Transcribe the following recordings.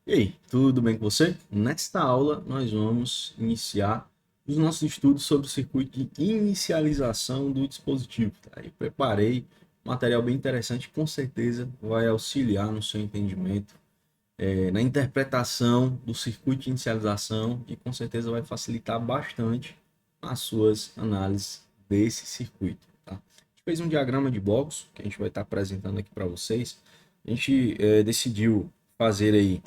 E aí, tudo bem com você? Nesta aula, nós vamos iniciar os nossos estudos sobre o circuito de inicialização do dispositivo. Tá? Eu preparei um material bem interessante, que com certeza vai auxiliar no seu entendimento, na interpretação do circuito de inicialização e com certeza vai facilitar bastante as suas análises desse circuito. Tá? A gente fez um diagrama de blocos que a gente vai estar apresentando aqui para vocês. A gente decidiu fazer aí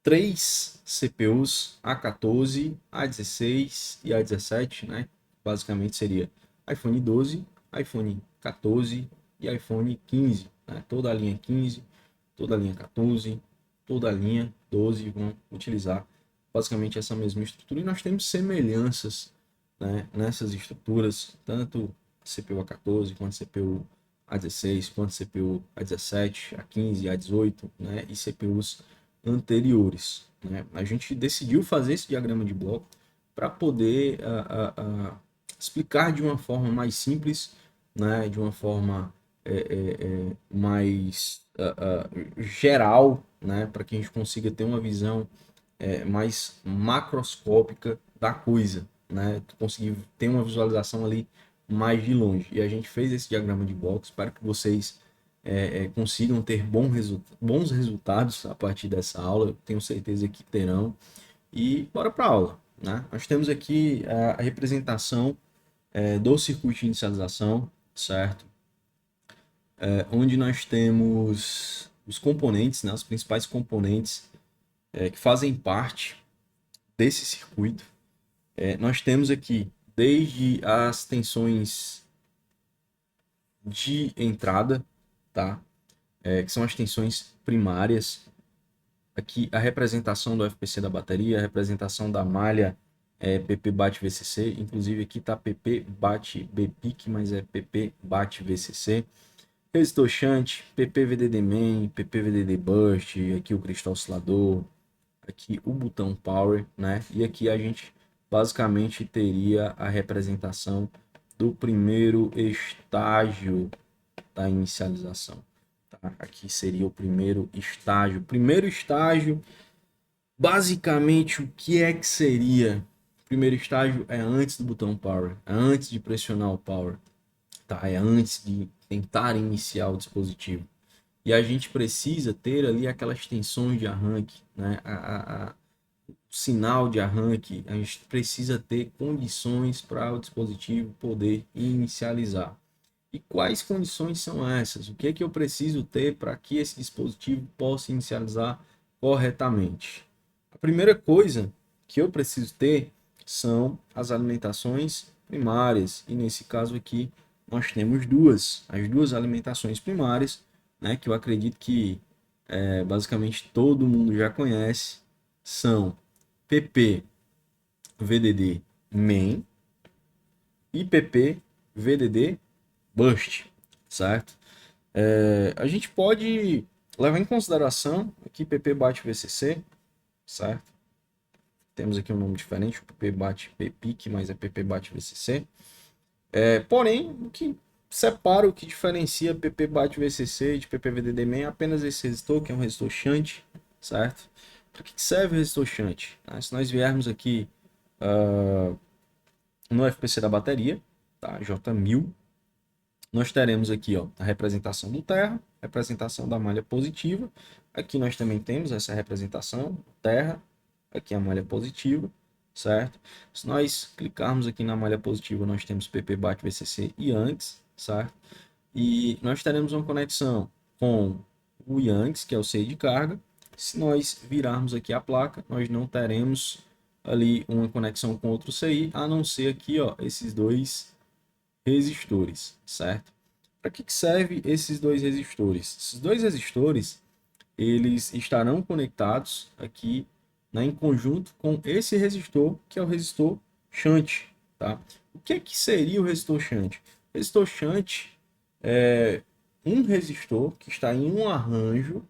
três CPUs A14, A16 e A17, né? Basicamente seria iPhone 12, iPhone 14 e iPhone 15, né? Toda a linha 15, toda a linha 14, toda a linha 12 vão utilizar basicamente essa mesma estrutura e nós temos semelhanças, né, nessas estruturas, tanto CPU A14 quanto CPU A16, quanto CPU A17, A15, A18, né, e CPUs anteriores, né? A gente decidiu fazer esse diagrama de bloco para poder explicar de uma forma mais simples, né? De uma forma mais geral, né? Para que a gente consiga ter uma visão mais macroscópica da coisa, né? Conseguir ter uma visualização ali mais de longe. E a gente fez esse diagrama de blocos para que vocês consigam ter bons resultados a partir dessa aula. Eu tenho certeza que terão. E bora para a aula. Né? Nós temos aqui a representação do circuito de inicialização, certo? Onde nós temos os componentes, né? Os principais componentes que fazem parte desse circuito. Nós temos aqui desde as tensões de entrada, tá? Que são as tensões primárias. Aqui a representação do FPC da bateria, a representação da malha PP bate VCC, inclusive aqui está PP bate BPIC, mas é PP bate VCC. Resistor shunt, PP VDD main, PP VDD burst, aqui o cristal oscilador, aqui o botão power, né? E aqui a gente basicamente teria a representação do primeiro estágio da inicialização. Tá? Aqui seria o primeiro estágio. Primeiro estágio, basicamente, o que é que seria? O primeiro estágio é antes do botão power, é antes de pressionar o power, tá? É antes de tentar iniciar o dispositivo. E a gente precisa ter ali aquelas tensões de arranque, né? O sinal de arranque, a gente precisa ter condições para o dispositivo poder inicializar. E quais condições são essas? O que é que eu preciso ter para que esse dispositivo possa inicializar corretamente? A primeira coisa que eu preciso ter são as alimentações primárias. E nesse caso aqui, nós temos duas. As duas alimentações primárias, né, que eu acredito que basicamente todo mundo já conhece, são PP VDD main e PP VDD burst, certo? A gente pode levar em consideração aqui PP bate VCC, certo? Temos aqui um nome diferente, o PP bate PPIC, mas é PP bate VCC. Porém, o que separa, o que diferencia PP bate VCC de PP VDD main é apenas esse resistor, que é um resistor shunt, certo? Para que serve o resistor shunt? Se nós viermos aqui no FPC da bateria, tá? J1000, nós teremos aqui, ó, a representação do terra, representação da malha positiva. Aqui nós também temos essa representação, terra, aqui a malha positiva, certo? Se nós clicarmos aqui na malha positiva, nós temos PP bate VCC e Yankees, certo? E nós teremos uma conexão com o Yankees, que é o CI de carga. Se nós virarmos aqui a placa, nós não teremos ali uma conexão com outro CI, a não ser aqui, ó, esses dois resistores, certo? Para que serve esses dois resistores? Esses dois resistores, eles estarão conectados aqui, né, em conjunto com esse resistor, que é o resistor shunt, tá? O que seria o resistor shunt? O resistor shunt é um resistor que está em um arranjo,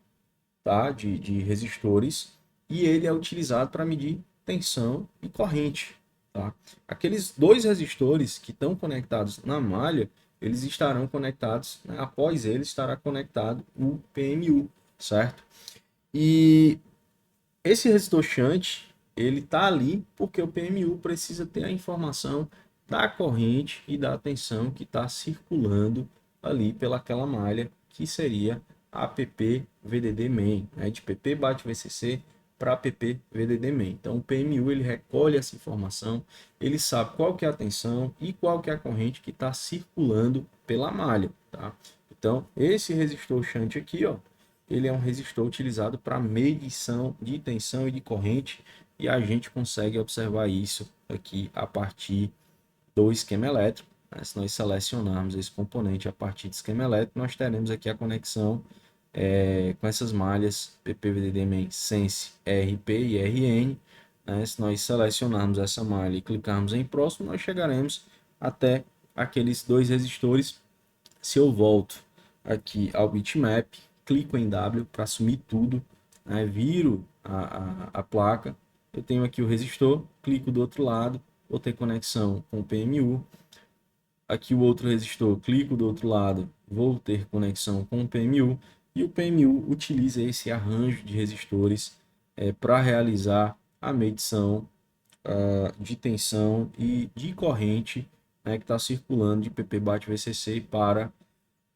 tá, de resistores, e ele é utilizado para medir tensão e corrente. Tá? Aqueles dois resistores que estão conectados na malha, eles estarão conectados, né? Após eles estará conectado o PMU, certo? E Esse resistor shunt, ele está ali porque o PMU precisa ter a informação da corrente e da tensão que está circulando ali pelaquela malha, que seria a PP VDD main, né? De PP bate VCC para PP VDD main. Então o PMU ele recolhe essa informação, ele sabe qual que é a tensão e qual que é a corrente que está circulando pela malha, tá? Então esse resistor shunt aqui, ó, ele é um resistor utilizado para medição de tensão e de corrente, e a gente consegue observar isso aqui a partir do esquema elétrico, né? Se nós selecionarmos esse componente a partir do esquema elétrico, nós teremos aqui a conexão com essas malhas PPVDD main Sense RP e RN, né? Se nós selecionarmos essa malha e clicarmos em próximo, nós chegaremos até aqueles dois resistores. Se eu volto aqui ao bitmap, clico em W para assumir tudo, né? Viro a placa, eu tenho aqui o resistor, clico do outro lado, vou ter conexão com o PMU, aqui o outro resistor, clico do outro lado, vou ter conexão com o PMU, e o PMU utiliza esse arranjo de resistores para realizar a medição de tensão e de corrente, né, que está circulando de PP bate VCC para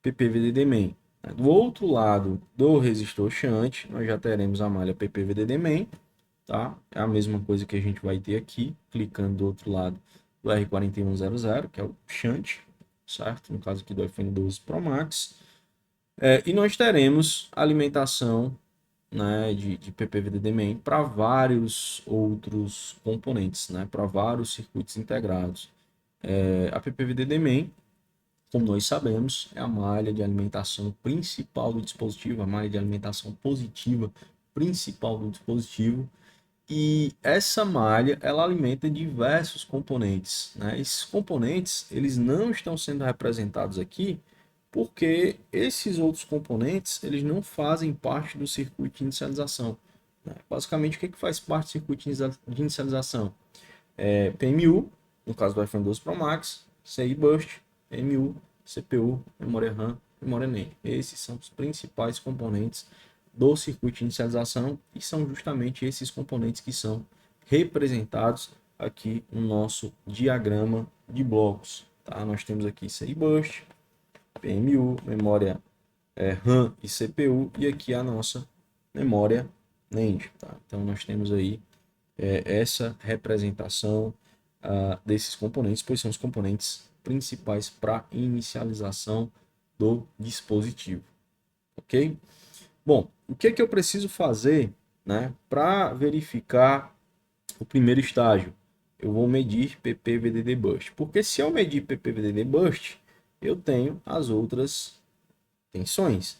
PPVDD main. Do outro lado do resistor shunt, nós já teremos a malha PPVDD main, tá? É a mesma coisa que a gente vai ter aqui, clicando do outro lado do R4100, que é o shunt, certo? No caso aqui do iPhone 12 Pro Max. E nós teremos alimentação, né, de PPVDD main para vários outros componentes, né, para vários circuitos integrados. A PPVDD main, como nós sabemos, é a malha de alimentação principal do dispositivo, a malha de alimentação positiva principal do dispositivo. E essa malha, ela alimenta diversos componentes, né? Esses componentes, eles não estão sendo representados aqui porque esses outros componentes, eles não fazem parte do circuito de inicialização, né? Basicamente, o que faz parte do circuito de inicialização? PMU, no caso do iPhone 12 Pro Max, CI Bus, PMU, CPU, memória RAM, memória NAND. Esses são os principais componentes do circuito de inicialização e são justamente esses componentes que são representados aqui no nosso diagrama de blocos. Tá? Nós temos aqui CI Bus, PMU, memória RAM e CPU, e aqui a nossa memória NAND. Tá? Então nós temos aí essa representação desses componentes, pois são os componentes principais para inicialização do dispositivo, ok? Bom, o que eu preciso fazer, né, para verificar o primeiro estágio? Eu vou medir PPVDD Burst, porque se eu medir PPVDD Burst, eu tenho as outras tensões.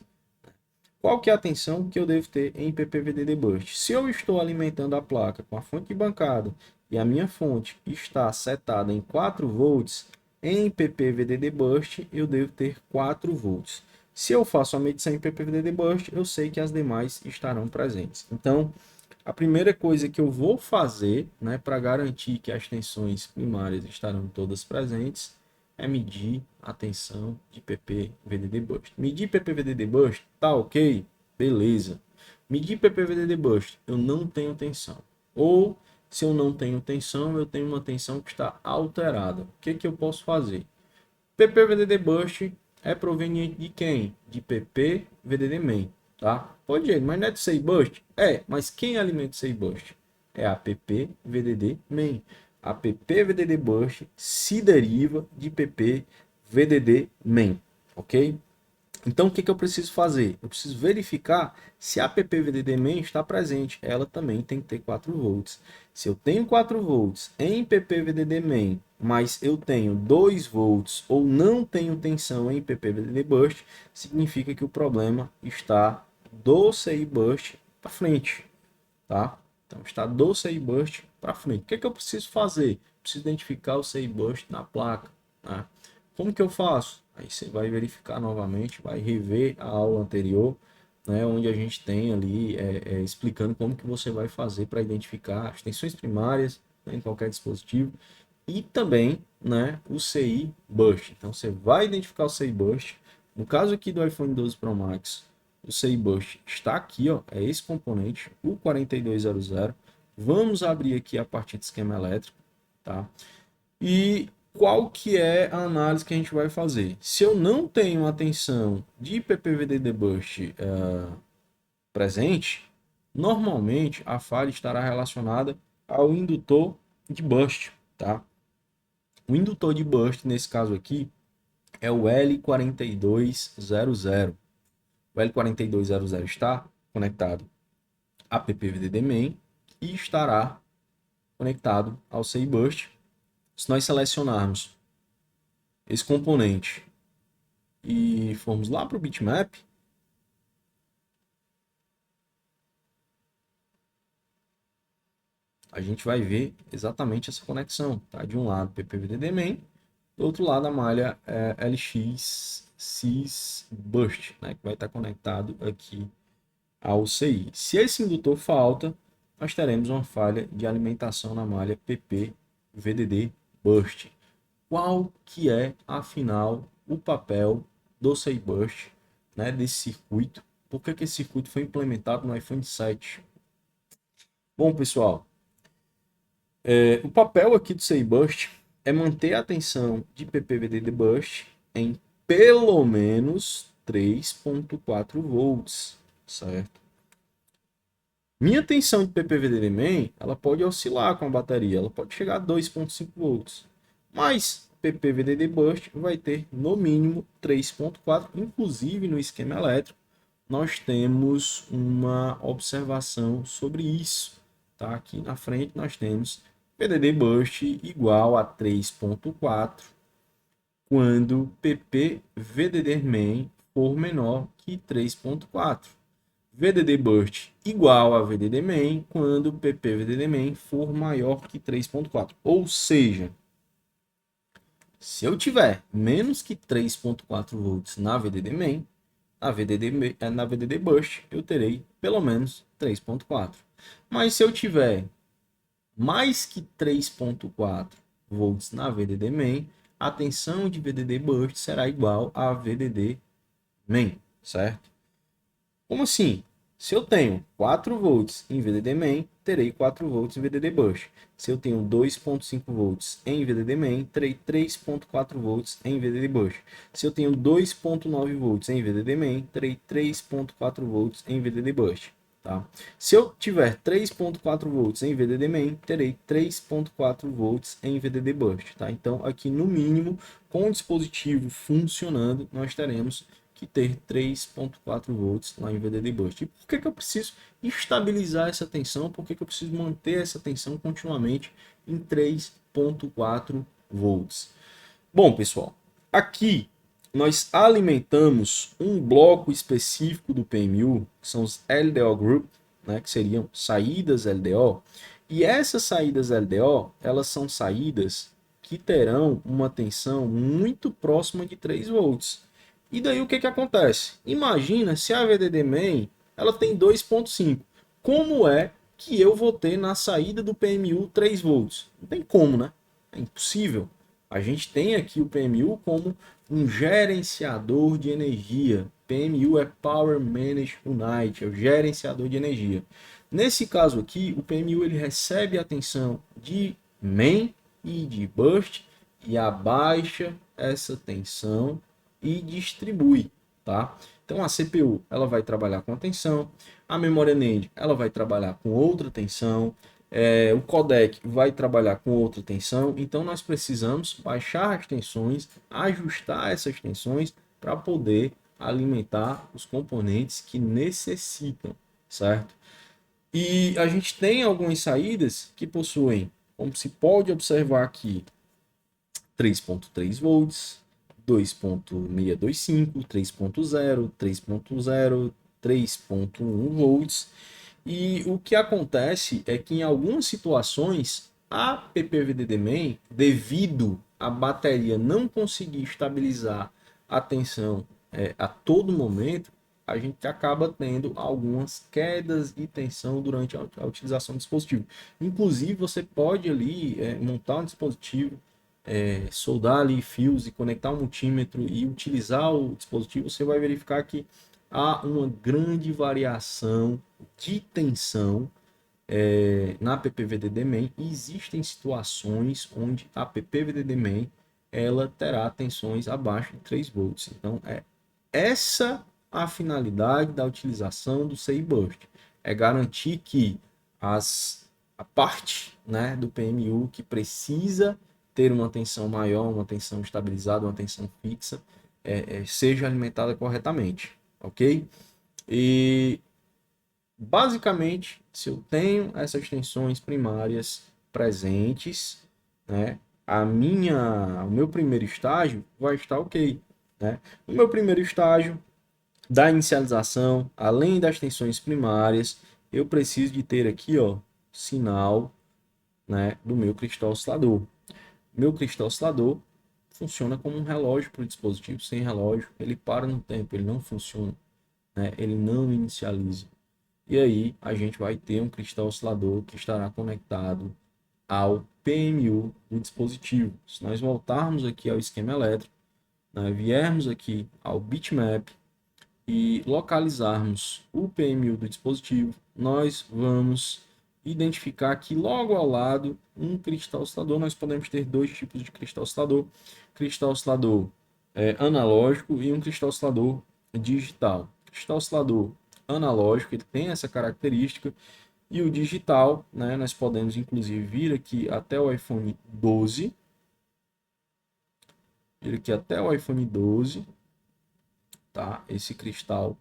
Qual que é a tensão que eu devo ter em PPVDD Burst? Se eu estou alimentando a placa com a fonte de bancada e a minha fonte está setada em 4 volts, em PPVDD Burst eu devo ter 4 volts. Se eu faço a medição em PPVDD Burst, eu sei que as demais estarão presentes. Então, a primeira coisa que eu vou fazer, né, para garantir que as tensões primárias estarão todas presentes, é medir a tensão de PPVDD Burst. Medir PPVDD Burst, tá ok? Beleza. Medir PPVDD Burst, eu não tenho tensão. Ou, se eu não tenho tensão, eu tenho uma tensão que está alterada. O que eu posso fazer? PPVDD Burst é proveniente de quem? De PPVDD main, tá? Pode ir, mas não é do CI Burst? Mas quem alimenta o CI Burst? É a PPVDD main. A PPVDD Burst se deriva de PPVDD main, ok? Então, o que eu preciso fazer? Eu preciso verificar se a PPVDD main está presente. Ela também tem que ter 4 volts. Se eu tenho 4 volts em PPVDD main, mas eu tenho 2 volts ou não tenho tensão em PPVDD Burst, significa que o problema está do CI Burst para frente, tá? Então, está do CI Burst para frente. O que eu preciso fazer? Preciso identificar o CI Burst na placa, né? Como que eu faço? Aí você vai verificar novamente, vai rever a aula anterior, né, onde a gente tem ali explicando como que você vai fazer para identificar as tensões primárias, né, em qualquer dispositivo, e também, né, o CI Burst. Então você vai identificar o CI Burst. No caso aqui do iPhone 12 Pro Max, do CI Boost está aqui, ó, é esse componente, o 4200. Vamos abrir aqui a parte de esquema elétrico, tá? E qual que é a análise que a gente vai fazer? Se eu não tenho a tensão de PPVDD Boost presente, normalmente a falha estará relacionada ao indutor de burst, tá? O indutor de burst, nesse caso aqui, é o L4200. O L4200 está conectado a PPVDD main e estará conectado ao CI Boost. Se nós selecionarmos esse componente e formos lá para o bitmap, a gente vai ver exatamente essa conexão, tá? De um lado PPVDD main, do outro lado a malha LX Sys Boost, né? Que vai estar conectado aqui ao CI. Se esse indutor falta, nós teremos uma falha de alimentação na malha PPVDD Boost. Qual que é, afinal, o papel do CI Boost, né, desse circuito? Por que esse circuito foi implementado no iPhone 7? Bom, pessoal, o papel aqui do CI Boost é manter a tensão de PPVDD Boost em pelo menos 3.4 volts, certo? Minha tensão de PPVDD main, ela pode oscilar com a bateria, ela pode chegar a 2.5 volts, mas PPVDD Boost vai ter no mínimo 3.4, inclusive no esquema elétrico nós temos uma observação sobre isso, tá? Aqui na frente nós temos PDD Boost igual a 3.4 quando PPVDD main for menor que 3.4. VDD Burst igual a VDD main quando PPVDD main for maior que 3.4. Ou seja, se eu tiver menos que 3.4 volts na VDD main, na VDD Burst eu terei pelo menos 3.4. Mas se eu tiver mais que 3.4 volts na VDD main, a tensão de VDD Burst será igual a VDD main, certo? Como assim? Se eu tenho 4 volts em VDD main, terei 4 volts em VDD Burst. Se eu tenho 2.5 volts em VDD main, terei 3.4 volts em VDD Burst. Se eu tenho 2.9 volts em VDD main, terei 3.4 volts em VDD Burst. Tá? Se eu tiver 3.4 volts em VDD main, terei 3.4 volts em VDD Burst. Tá? Então, aqui no mínimo, com o dispositivo funcionando, nós teremos que ter 3.4 volts lá em VDD Burst. E por que eu preciso estabilizar essa tensão? Por que eu preciso manter essa tensão continuamente em 3.4 volts? Bom, pessoal, aqui nós alimentamos um bloco específico do PMU, que são os LDO Group, né, que seriam saídas LDO. E essas saídas LDO, elas são saídas que terão uma tensão muito próxima de 3 volts. E daí o que acontece? Imagina se a VDD main ela tem 2.5. Como é que eu vou ter na saída do PMU 3 volts? Não tem como, né? É impossível. A gente tem aqui o PMU como um gerenciador de energia. PMU é Power Management Unit, é o gerenciador de energia. Nesse caso aqui, o PMU ele recebe a tensão de main e de burst e abaixa essa tensão e distribui, tá? Então a CPU ela vai trabalhar com a tensão, a memória NAND ela vai trabalhar com outra tensão, o codec vai trabalhar com outra tensão, então nós precisamos baixar as tensões, ajustar essas tensões para poder alimentar os componentes que necessitam, certo? E a gente tem algumas saídas que possuem, como se pode observar aqui, 3.3 volts, 2.625, 3.0, 3.0, 3.1 volts. E o que acontece é que em algumas situações a PPVDD main, devido à bateria não conseguir estabilizar a tensão a todo momento, a gente acaba tendo algumas quedas de tensão durante a utilização do dispositivo. Inclusive, você pode ali montar um dispositivo, soldar ali fios e conectar um multímetro e utilizar o dispositivo, você vai verificar que há uma grande variação de tensão na PPVDD-main. Existem situações onde a PPVDD-main ela terá tensões abaixo de 3 volts. Então, essa a finalidade da utilização do CI Burst. É garantir que a parte, né, do PMU que precisa ter uma tensão maior, uma tensão estabilizada, uma tensão fixa, seja alimentada corretamente, ok? E basicamente, se eu tenho essas tensões primárias presentes, né, o meu primeiro estágio vai estar ok, né? No meu primeiro estágio da inicialização, além das tensões primárias, eu preciso de ter aqui, ó, sinal, né, do meu cristal oscilador. Meu cristal oscilador funciona como um relógio para o dispositivo. Sem relógio, ele para no tempo, ele não funciona, né? Ele não inicializa. E aí a gente vai ter um cristal oscilador que estará conectado ao PMU do dispositivo. Se nós voltarmos aqui ao esquema elétrico, né, viermos aqui ao bitmap e localizarmos o PMU do dispositivo, nós vamos identificar aqui logo ao lado um cristal oscilador. Nós podemos ter dois tipos de cristal oscilador analógico e um cristal oscilador digital. Cristal oscilador analógico, ele tem essa característica, e o digital, né, nós podemos inclusive vir aqui até o iPhone 12, tá? Esse cristal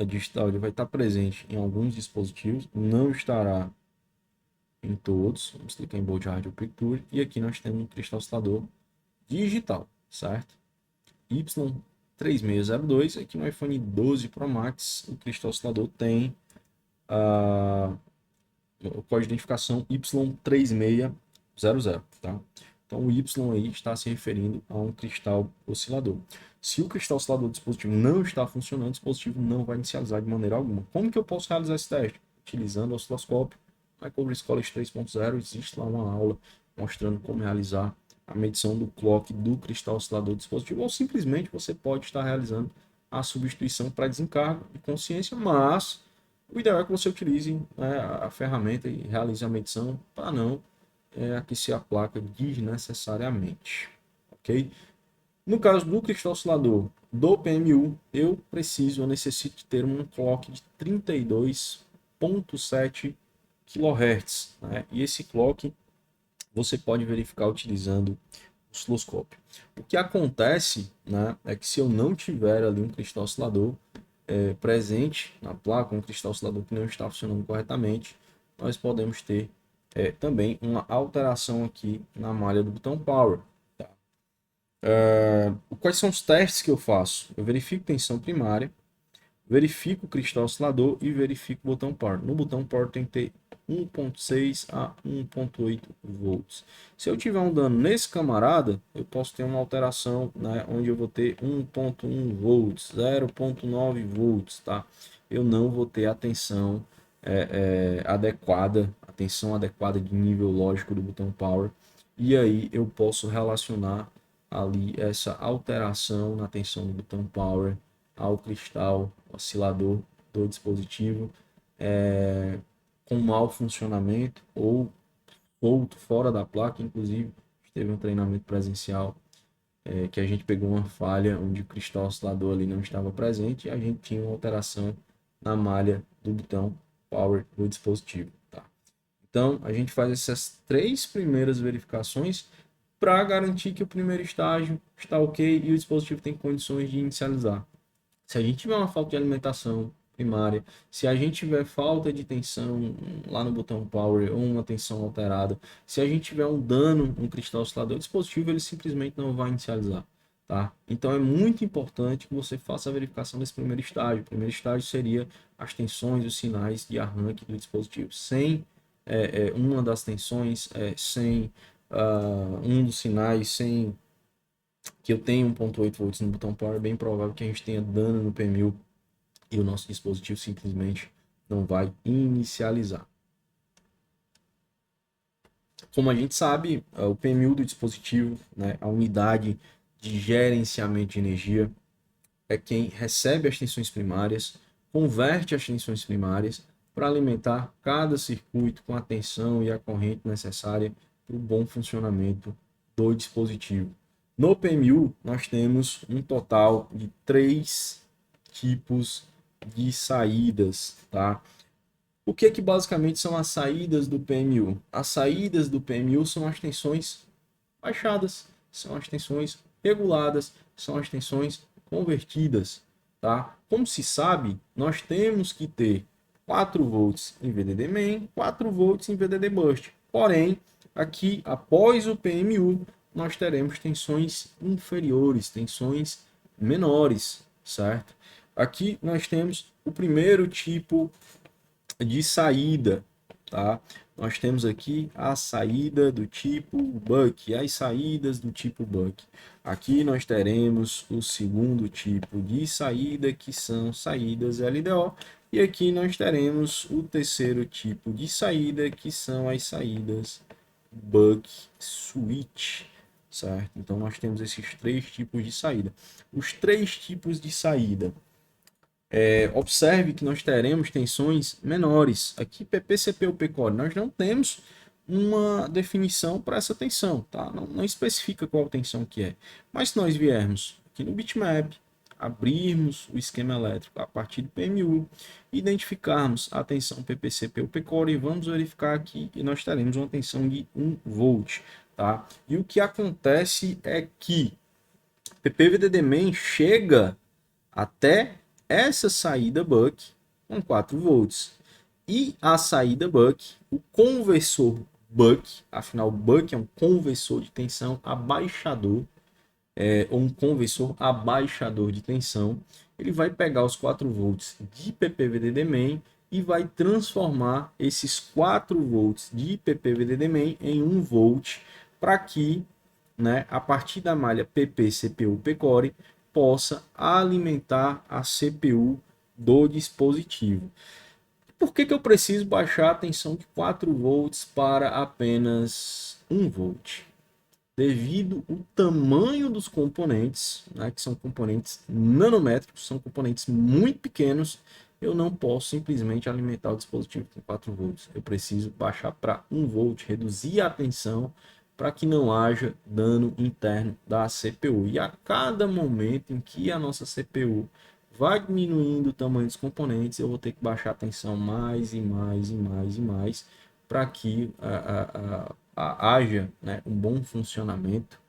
digital ele vai estar presente em alguns dispositivos, não estará em todos. Vamos clicar em Bold Hardware Picture e aqui nós temos um cristal oscilador digital, certo? Y3602, aqui no iPhone 12 Pro Max, o cristal oscilador tem o código de identificação Y3600, tá? Então o Y aí está se referindo a um cristal oscilador. Se o cristal oscilador do dispositivo não está funcionando, o dispositivo não vai inicializar de maneira alguma. Como que eu posso realizar esse teste? Utilizando o osciloscópio. Na Microverse College 3.0 existe lá uma aula mostrando como realizar a medição do clock do cristal oscilador do dispositivo, ou simplesmente você pode estar realizando a substituição para desencargo de consciência, mas o ideal é que você utilize, né, a ferramenta e realize a medição para não aquecer a placa desnecessariamente, ok? No caso do cristal oscilador do PMU, eu necessito ter um clock de 32.7 kHz, né? E esse clock você pode verificar utilizando o osciloscópio. O que acontece, né, é que se eu não tiver ali um cristal oscilador presente na placa, um cristal oscilador que não está funcionando corretamente, nós podemos ter também uma alteração aqui na malha do botão Power. Tá? Quais são os testes que eu faço? Eu verifico tensão primária, verifico o cristal oscilador e verifico o botão Power. No botão Power tem que ter 1.6 a 1.8 volts. Se eu tiver um dano nesse camarada, eu posso ter uma alteração, né, onde eu vou ter 1.1 volts, 0.9 volts, tá? Eu não vou ter a tensão adequada, a tensão adequada de nível lógico do botão Power. E aí eu posso relacionar ali essa alteração na tensão do botão Power ao cristal oscilador do dispositivo com mau funcionamento ou solto fora da placa. Inclusive, teve um treinamento presencial que a gente pegou uma falha onde o cristal oscilador ali não estava presente e a gente tinha uma alteração na malha do botão Power do dispositivo. Tá? Então, a gente faz essas três primeiras verificações para garantir que o primeiro estágio está ok e o dispositivo tem condições de inicializar. Se a gente tiver uma falta de alimentação primária, se a gente tiver falta de tensão lá no botão Power ou uma tensão alterada, se a gente tiver um dano no cristal oscilador, o dispositivo ele simplesmente não vai inicializar. Tá? Então é muito importante que você faça a verificação desse primeiro estágio. O primeiro estágio seria as tensões, os sinais de arranque do dispositivo. Sem uma das tensões, sem um dos sinais, sem que eu tenha 1.8 volts no botão Power, é bem provável que a gente tenha dano no PMU e o nosso dispositivo simplesmente não vai inicializar. Como a gente sabe, o PMU do dispositivo, né, a unidade de gerenciamento de energia, é quem recebe as tensões primárias, converte as tensões primárias para alimentar cada circuito com a tensão e a corrente necessária para o bom funcionamento do dispositivo. No PMU, nós temos um total de 3 tipos de saídas, tá? O que basicamente são as saídas do PMU? As saídas do PMU são as tensões baixadas, são as tensões reguladas, são as tensões convertidas, tá? Como se sabe, nós temos que ter 4 volts em VDD main, 4 volts em VDD burst. Porém, aqui após o PMU, nós teremos tensões inferiores, tensões menores, certo? Aqui nós temos o primeiro tipo de saída, tá? Nós temos aqui a saída do tipo buck, as saídas do tipo buck. Aqui nós teremos o segundo tipo de saída, que são saídas LDO, e aqui nós teremos o terceiro tipo de saída, que são as saídas buck switch, certo? Então nós temos esses 3 tipos de saída. Os 3 tipos de saída, observe que nós teremos tensões menores. Aqui, PP, CPU, PCORE, nós não temos uma definição para essa tensão, tá? Não especifica qual tensão que é. Mas se nós viermos aqui no bitmap, abrirmos o esquema elétrico a partir do PMU, identificarmos a tensão PP, CPU, PCORE e vamos verificar aqui que nós teremos uma tensão de 1 volt, tá? E o que acontece é que PPVDD main chega até essa saída buck com 4 volts. E a saída buck, o conversor buck, afinal buck é um conversor de tensão abaixador, ou um conversor abaixador de tensão, ele vai pegar os 4 volts de PPVDD main e vai transformar esses 4 volts de PPVDD main em 1 volt para que, né, a partir da malha PP, CPU, PCORE, possa alimentar a CPU do dispositivo. Por que eu preciso baixar a tensão de 4 volts para apenas 1 volt? Devido ao tamanho dos componentes, né, que são componentes nanométricos, são componentes muito pequenos, eu não posso simplesmente alimentar o dispositivo com 4 volts. Eu preciso baixar para 1 volt, reduzir a tensão para que não haja dano interno da CPU. E a cada momento em que a nossa CPU vai diminuindo o tamanho dos componentes, eu vou ter que baixar a tensão mais e mais e mais e mais para que haja, né, um bom funcionamento,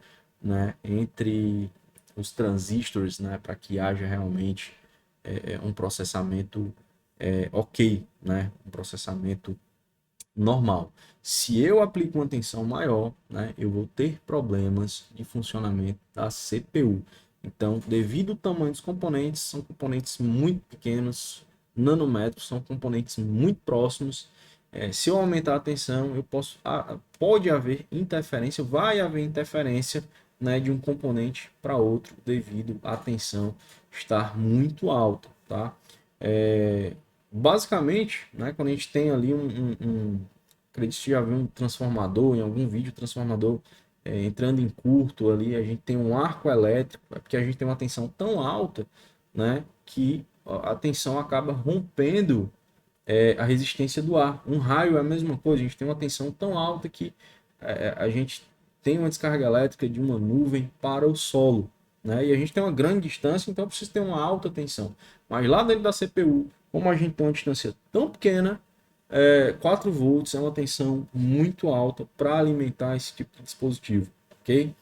né, entre os transistores, né, para que haja realmente um processamento ok, né, um processamento normal. Se eu aplico uma tensão maior, né, eu vou ter problemas de funcionamento da CPU. Então, devido ao tamanho dos componentes, são componentes muito pequenos, nanométricos, são componentes muito próximos. Se eu aumentar a tensão, eu posso, pode haver interferência, vai haver interferência, né, de um componente para outro devido à tensão estar muito alta, tá? Basicamente, né, quando a gente tem ali acredito que já viu um transformador, em algum vídeo, transformador entrando em curto ali, a gente tem um arco elétrico, porque a gente tem uma tensão tão alta, né, que a tensão acaba rompendo a resistência do ar. Um raio é a mesma coisa, a gente tem uma tensão tão alta que a gente tem uma descarga elétrica de uma nuvem para o solo, né? E a gente tem uma grande distância, então precisa ter uma alta tensão. Mas lá dentro da CPU, como a gente tem uma distância tão pequena, 4 volts é uma tensão muito alta para alimentar esse tipo de dispositivo, ok?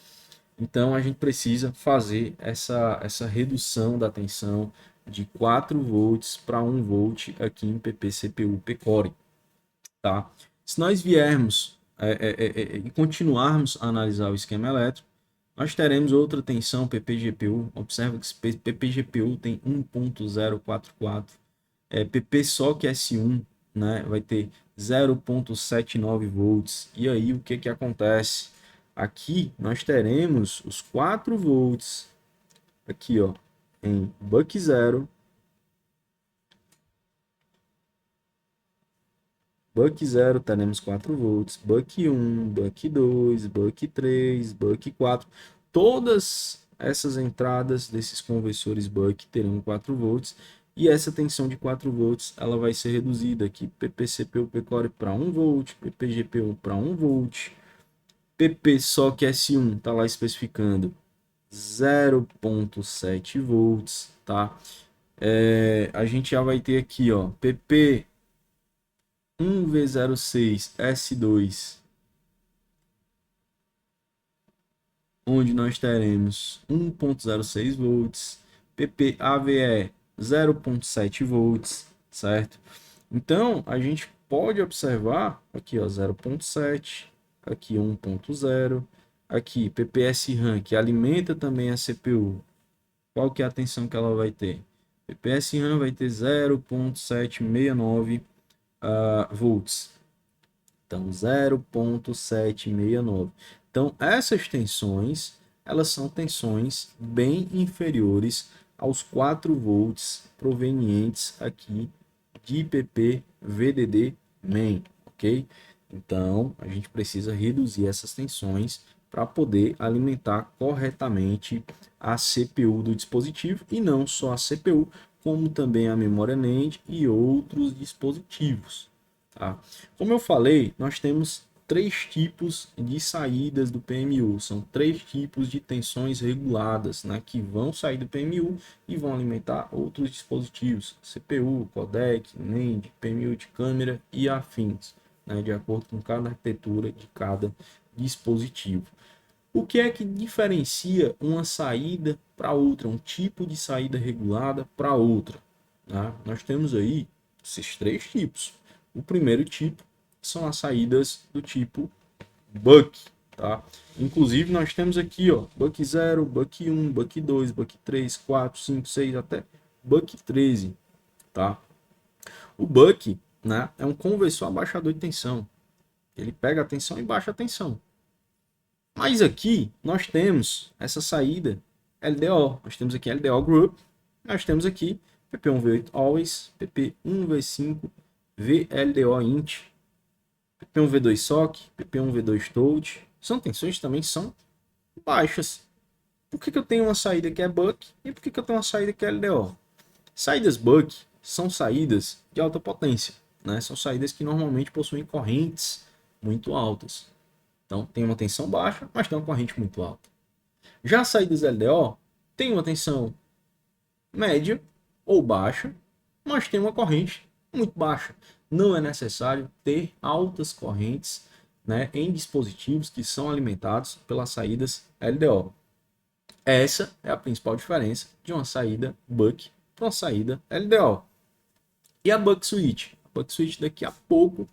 Então a gente precisa fazer essa redução da tensão de 4 volts para 1 volt aqui em PP, CPU, PCORE, tá? Se nós viermos e continuarmos a analisar o esquema elétrico, nós teremos outra tensão PP-GPU. Observa que PP-GPU tem 1.044, PP só que S1, né, vai ter 0.79 volts. E aí o que acontece? Aqui nós teremos os 4 volts aqui, ó, em buck 0, buck 0 teremos 4 volts, buck 1, buck 2, buck 3, buck 4. Todas essas entradas desses conversores buck terão 4 volts e essa tensão de 4 volts ela vai ser reduzida aqui, PP-CPU P-Core para 1 volt, PP-GPU para 1 volt, PP SOC S1 está lá especificando 0.7 volts, tá? A gente já vai ter aqui, ó, PP 1V06 S2, onde nós teremos 1.06 volts, PP AVE 0.7 volts, certo? Então, a gente pode observar aqui, ó, 0.7, aqui 1.0, aqui PPS-RAM, que alimenta também a CPU. Qual que é a tensão que ela vai ter? PPS-RAM vai ter 0.769 volts. Então, 0.769. Então, essas tensões, elas são tensões bem inferiores aos 4 volts provenientes aqui de PP VDD main, ok? Então, a gente precisa reduzir essas tensões para poder alimentar corretamente a CPU do dispositivo e não só a CPU, como também a memória NAND e outros dispositivos. Tá? Como eu falei, nós temos 3 tipos de saídas do PMU, são 3 tipos de tensões reguladas, né, que vão sair do PMU e vão alimentar outros dispositivos, CPU, codec, NAND, PMU de câmera e afins, né, de acordo com cada arquitetura de cada dispositivo. O que é que diferencia uma saída para outra, um tipo de saída regulada para outra? Tá? Nós temos aí esses 3 tipos. O primeiro tipo são as saídas do tipo buck, tá? Inclusive nós temos aqui, ó, buck 0, buck 1, buck 2, buck 3, 4, 5, 6 até buck 13, tá? O buck, né, é um conversor abaixador de tensão. Ele pega a tensão e baixa a tensão. Mas aqui nós temos essa saída LDO. Nós temos aqui LDO Group. Nós temos aqui PP1V8 Always, PP1V5 VLDO Int, PP1V2 SOC, PP1V2 Toad. São tensões que também são baixas. Por que eu tenho uma saída que é buck e por que eu tenho uma saída que é LDO? Saídas buck são saídas de alta potência, né? São saídas que normalmente possuem correntes muito altas. Então, tem uma tensão baixa, mas tem uma corrente muito alta. Já as saídas LDO tem uma tensão média ou baixa, mas tem uma corrente muito baixa. Não é necessário ter altas correntes, né, em dispositivos que são alimentados pelas saídas LDO. Essa é a principal diferença de uma saída buck para uma saída LDO. E a buck switch? A buck switch daqui a pouco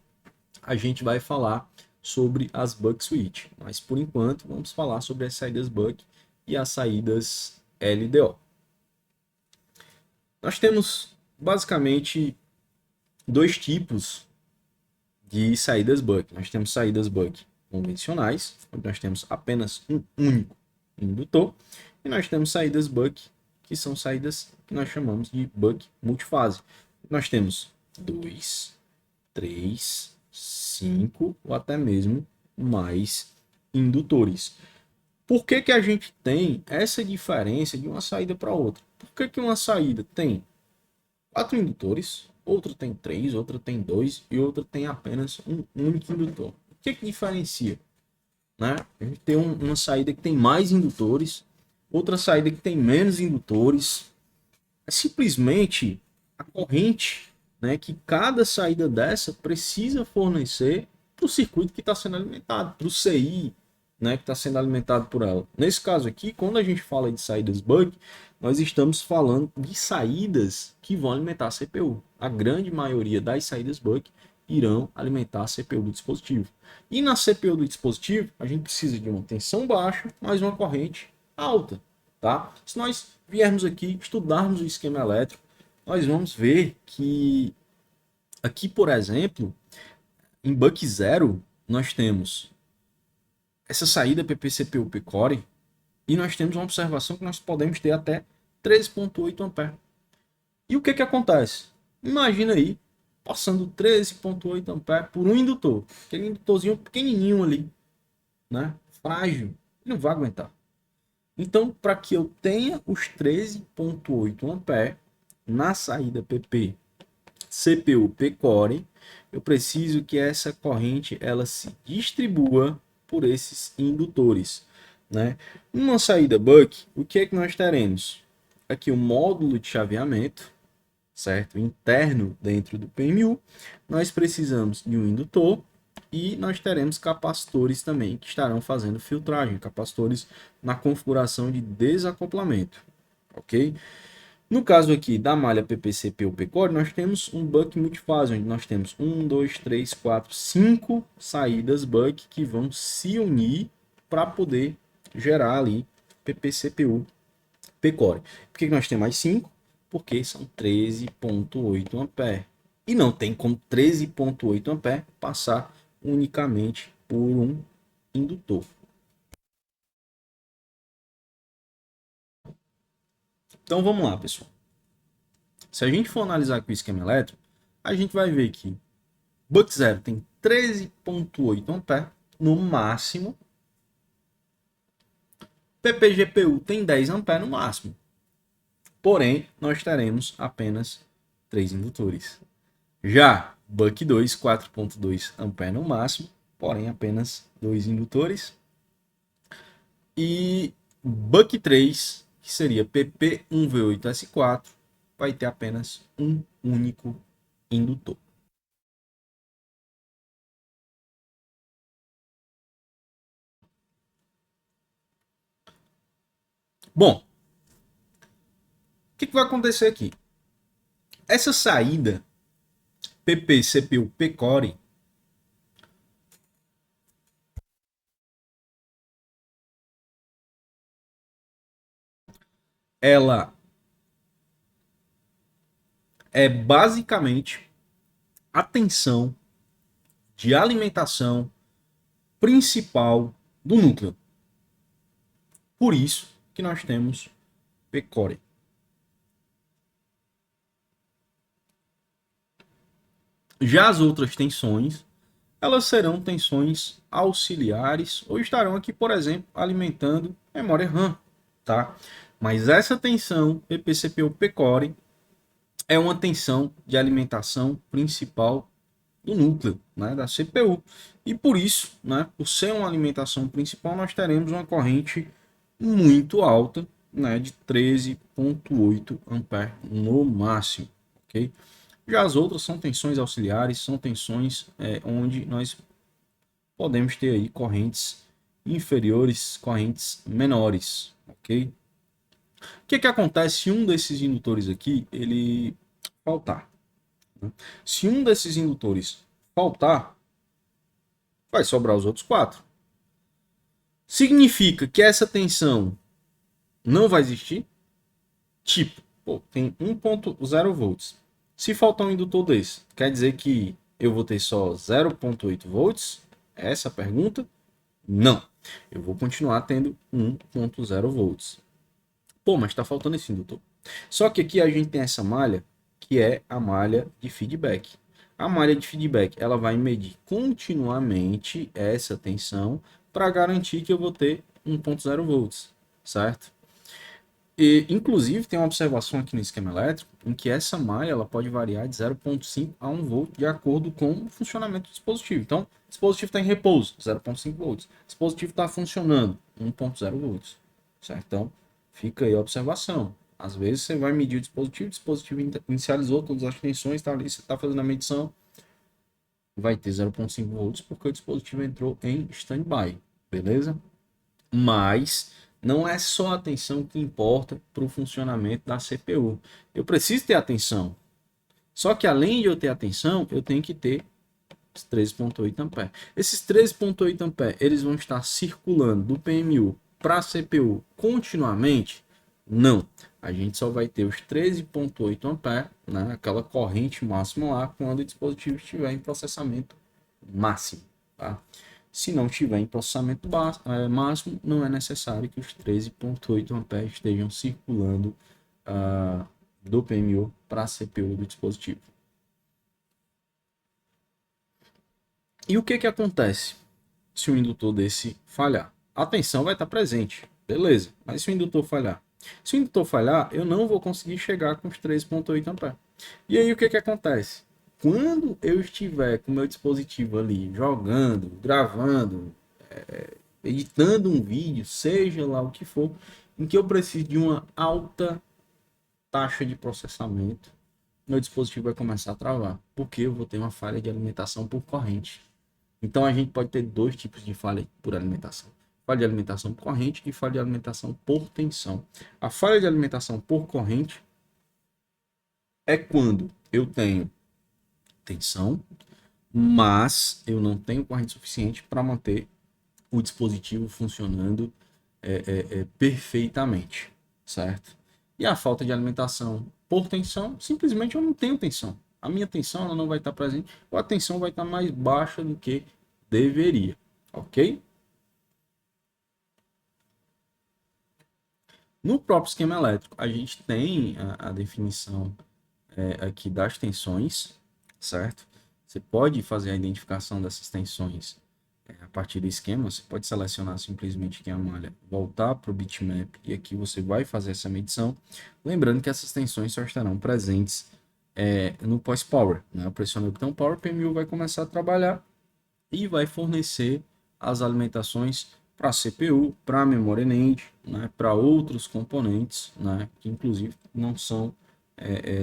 a gente vai falar sobre as buck switch, mas por enquanto vamos falar sobre as saídas buck e as saídas LDO. Nós temos basicamente 2 tipos de saídas buck. Nós temos saídas buck convencionais, onde nós temos apenas um único indutor, e nós temos saídas buck, que são saídas que nós chamamos de buck multifase. Nós temos 2, 3, 5 ou até mesmo mais indutores. Por que que a gente tem essa diferença de uma saída para outra? Por que que uma saída tem 4 indutores, outra tem 3, outra tem 2 e outra tem apenas um único indutor? O que que diferencia? Né? A gente tem uma saída que tem mais indutores, outra saída que tem menos indutores. É simplesmente a corrente, né, que cada saída dessa precisa fornecer para o circuito que está sendo alimentado, para o CI, né, que está sendo alimentado por ela. Nesse caso aqui, quando a gente fala de saídas buck, nós estamos falando de saídas que vão alimentar a CPU. A grande maioria das saídas buck irão alimentar a CPU do dispositivo. E na CPU do dispositivo, a gente precisa de uma tensão baixa, mais uma corrente alta. Tá? Se nós viermos aqui estudarmos o esquema elétrico, nós vamos ver que aqui, por exemplo, em buck 0, nós temos essa saída PP-CPU P-Core e nós temos uma observação que nós podemos ter até 13.8 A. E o que que acontece? Imagina aí, passando 13.8 A por um indutor, aquele indutorzinho pequenininho ali, né? Frágil, ele não vai aguentar. Então, para que eu tenha os 13,8 A na saída PP CPU P-Core, eu preciso que essa corrente ela se distribua por esses indutores, né? Uma saída buck, o que é que nós teremos? Aqui o módulo de chaveamento, certo? Interno dentro do PMU. Nós precisamos de um indutor e nós teremos capacitores também que estarão fazendo filtragem, capacitores na configuração de desacoplamento, ok? No caso aqui da malha PPCP ou P-Core, nós temos um buck multifase, onde nós temos 1, 2, 3, 4, 5 saídas buck que vão se unir para poder gerar ali PPCPU P-Core. Por que nós temos mais 5? Porque são 13,8 A. E não tem como 13,8 A passar unicamente por um indutor. Então vamos lá, pessoal. Se a gente for analisar aqui o esquema elétrico, a gente vai ver que buck 0 tem 13,8 A no máximo. PPGPU tem 10 A no máximo. Porém, nós teremos apenas 3 indutores. Já buck 2, 4,2 A no máximo, porém apenas 2 indutores. E buck 3, que seria PP1V8S4, vai ter apenas um único indutor. Bom, o que vai acontecer aqui? Essa saída PP, CPU, P-Core, ela é basicamente a tensão de alimentação principal do núcleo. Por isso que nós temos P-Core. Já as outras tensões, elas serão tensões auxiliares ou estarão aqui, por exemplo, alimentando memória RAM, tá? Mas essa tensão PPCPU P-Core é uma tensão de alimentação principal do núcleo, né, da CPU. E por isso, né, por ser uma alimentação principal, nós teremos uma corrente muito alta, né, de 13,8 A no máximo, ok? Já as outras são tensões auxiliares, são tensões onde nós podemos ter aí correntes inferiores, correntes menores, ok? O que acontece se um desses indutores aqui ele faltar? Né? Se um desses indutores faltar, vai sobrar os outros 4. Significa que essa tensão não vai existir? Tipo, pô, tem 1,0 volts. Se faltar um indutor desse, quer dizer que eu vou ter só 0,8 volts? Essa é a pergunta? Não. Eu vou continuar tendo 1,0 volts. Pô, mas está faltando esse indutor. Só que aqui a gente tem essa malha, que é a malha de feedback. A malha de feedback, ela vai medir continuamente essa tensão para garantir que eu vou ter 1,0 volts, certo? E, inclusive, tem uma observação aqui no esquema elétrico em que essa malha ela pode variar de 0,5 a 1 volt de acordo com o funcionamento do dispositivo. Então, o dispositivo está em repouso, 0,5 volts. O dispositivo está funcionando, 1,0 volts. Certo? Então, fica aí a observação. Às vezes você vai medir o dispositivo inicializou todas as tensões, está ali, você está fazendo a medição, vai ter 0,5 volts porque o dispositivo entrou em standby, beleza? Mas não é só a tensão que importa para o funcionamento da CPU. Eu preciso ter atenção. Só que além de eu ter atenção, eu tenho que ter 13,8 A. Esses 13,8 A, eles vão estar circulando do PMU para a CPU continuamente? Não. A gente só vai ter os 13,8 A, né, aquela corrente máxima lá, quando o dispositivo estiver em processamento máximo. Tá? Se não estiver em processamento máximo, não é necessário que os 13,8 A estejam circulando do PMU para a CPU do dispositivo. E o que acontece se um indutor desse falhar? A tensão vai estar presente, Beleza, mas se o indutor falhar? Se o indutor falhar, eu não vou conseguir chegar com os 3,8 amperes. E aí o que acontece? Quando eu estiver com o meu dispositivo ali jogando, gravando, editando um vídeo, seja lá o que for, em que eu preciso de uma alta taxa de processamento, meu dispositivo vai começar a travar, porque eu vou ter uma falha de alimentação por corrente. Então a gente pode ter dois tipos de falha por alimentação. Falha de alimentação por corrente e falha de alimentação por tensão. A falha de alimentação por corrente é quando eu tenho tensão, mas eu não tenho corrente suficiente para manter o dispositivo funcionando perfeitamente, certo? E a falta de alimentação por tensão, simplesmente eu não tenho tensão. A minha tensão ela não vai estar presente, ou a tensão vai estar mais baixa do que deveria, ok? No próprio esquema elétrico, a gente tem a definição aqui das tensões, certo? Você pode fazer a identificação dessas tensões a partir do esquema. Você pode selecionar simplesmente aqui a malha, voltar para o bitmap e aqui você vai fazer essa medição. Lembrando que essas tensões só estarão presentes no pós-power. Né? Eu pressiono o botão power, o PMU vai começar a trabalhar e vai fornecer as alimentações para a CPU, para a memória NAND, né, para outros componentes, né, que inclusive não são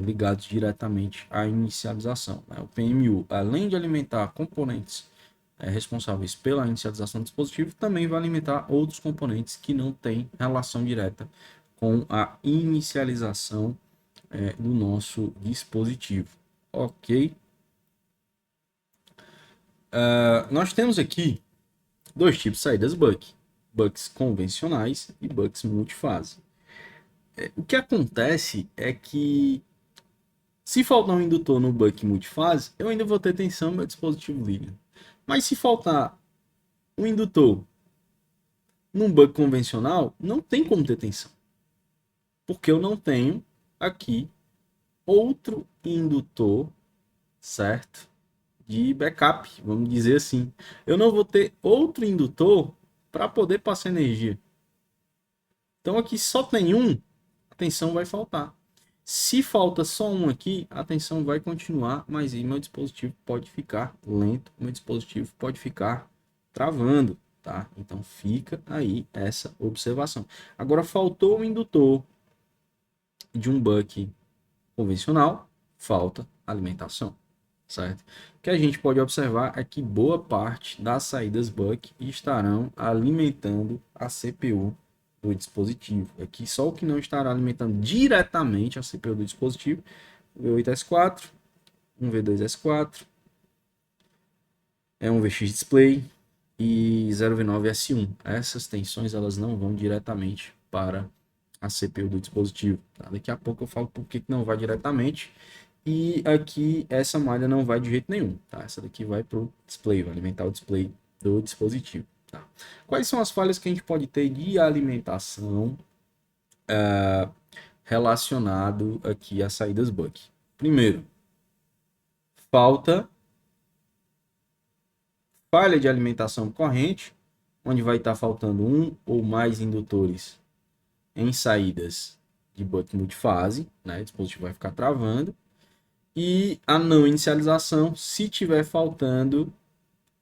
ligados diretamente à inicialização. Né? O PMU, além de alimentar componentes responsáveis pela inicialização do dispositivo, também vai alimentar outros componentes que não têm relação direta com a inicialização do nosso dispositivo. Ok? Nós temos aqui dois tipos de saídas buck. Bucks convencionais e bucks multifase. O que acontece é que se faltar um indutor no buck multifase, eu ainda vou ter tensão no meu dispositivo liga. Mas se faltar um indutor num buck convencional, não tem como ter tensão. Porque eu não tenho aqui outro indutor, certo? De backup, vamos dizer assim. Eu não vou ter outro indutor para poder passar energia. Então aqui só tem um, a tensão vai faltar. Se falta só um aqui, a tensão vai continuar, mas aí meu dispositivo pode ficar lento, meu dispositivo pode ficar travando, tá? Então fica aí essa observação. Agora faltou o indutor de um buck convencional, falta alimentação, certo? O que a gente pode observar é que boa parte das saídas buck estarão alimentando a CPU do dispositivo. Aqui só o que não estará alimentando diretamente a CPU do dispositivo, V8S4, um V2S4, um VX Display e 0V9S1. Essas tensões elas não vão diretamente para a CPU do dispositivo. Tá? Daqui a pouco eu falo por que não vai diretamente. E aqui essa malha não vai de jeito nenhum. Tá? Essa daqui vai para o display, vai alimentar o display do dispositivo. Tá? Quais são as falhas que a gente pode ter de alimentação relacionado aqui às saídas buck? Primeiro, falha de alimentação corrente, onde vai estar faltando um ou mais indutores em saídas de buck multifase, né? O dispositivo vai ficar travando. E a não inicialização, se tiver faltando,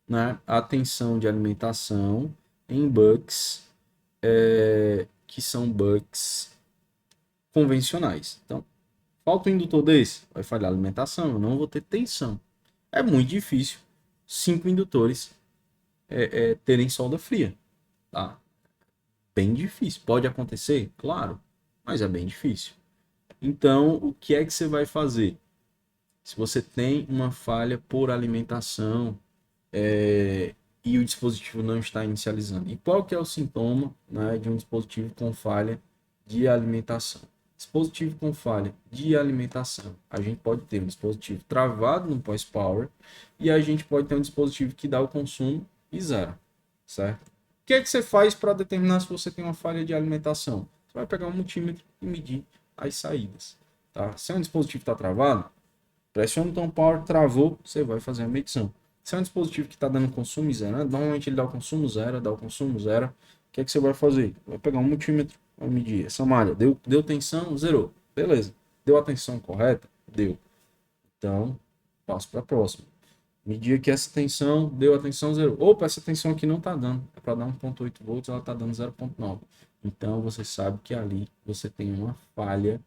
né, a tensão de alimentação em bucks que são bucks convencionais. Então, falta um indutor desse, vai falhar a alimentação, eu não vou ter tensão. É muito difícil 5 indutores terem solda fria. Tá? Bem difícil. Pode acontecer? Claro, mas é bem difícil. Então, o que é que você vai fazer? Se você tem uma falha por alimentação e o dispositivo não está inicializando. E qual que é o sintoma, né, de um dispositivo com falha de alimentação? Dispositivo com falha de alimentação. A gente pode ter um dispositivo travado no pós-power e a gente pode ter um dispositivo que dá o consumo e zero, certo? O que é que você faz para determinar se você tem uma falha de alimentação? Você vai pegar um multímetro e medir as saídas. Tá? Se é um dispositivo que está travado, pressiona o botão power, travou, você vai fazer a medição. Se é um dispositivo que está dando consumo zero, normalmente ele dá o consumo zero, que é que você vai fazer? Vai pegar um multímetro, vai medir essa malha. Deu tensão? Zerou. Beleza. Deu a tensão correta? Deu. Então, passo para a próxima. Medir aqui essa tensão, deu a tensão, zerou. Opa, essa tensão aqui não está dando. É para dar 1,8 volts, ela está dando 0,9. Então, você sabe que ali você tem uma falha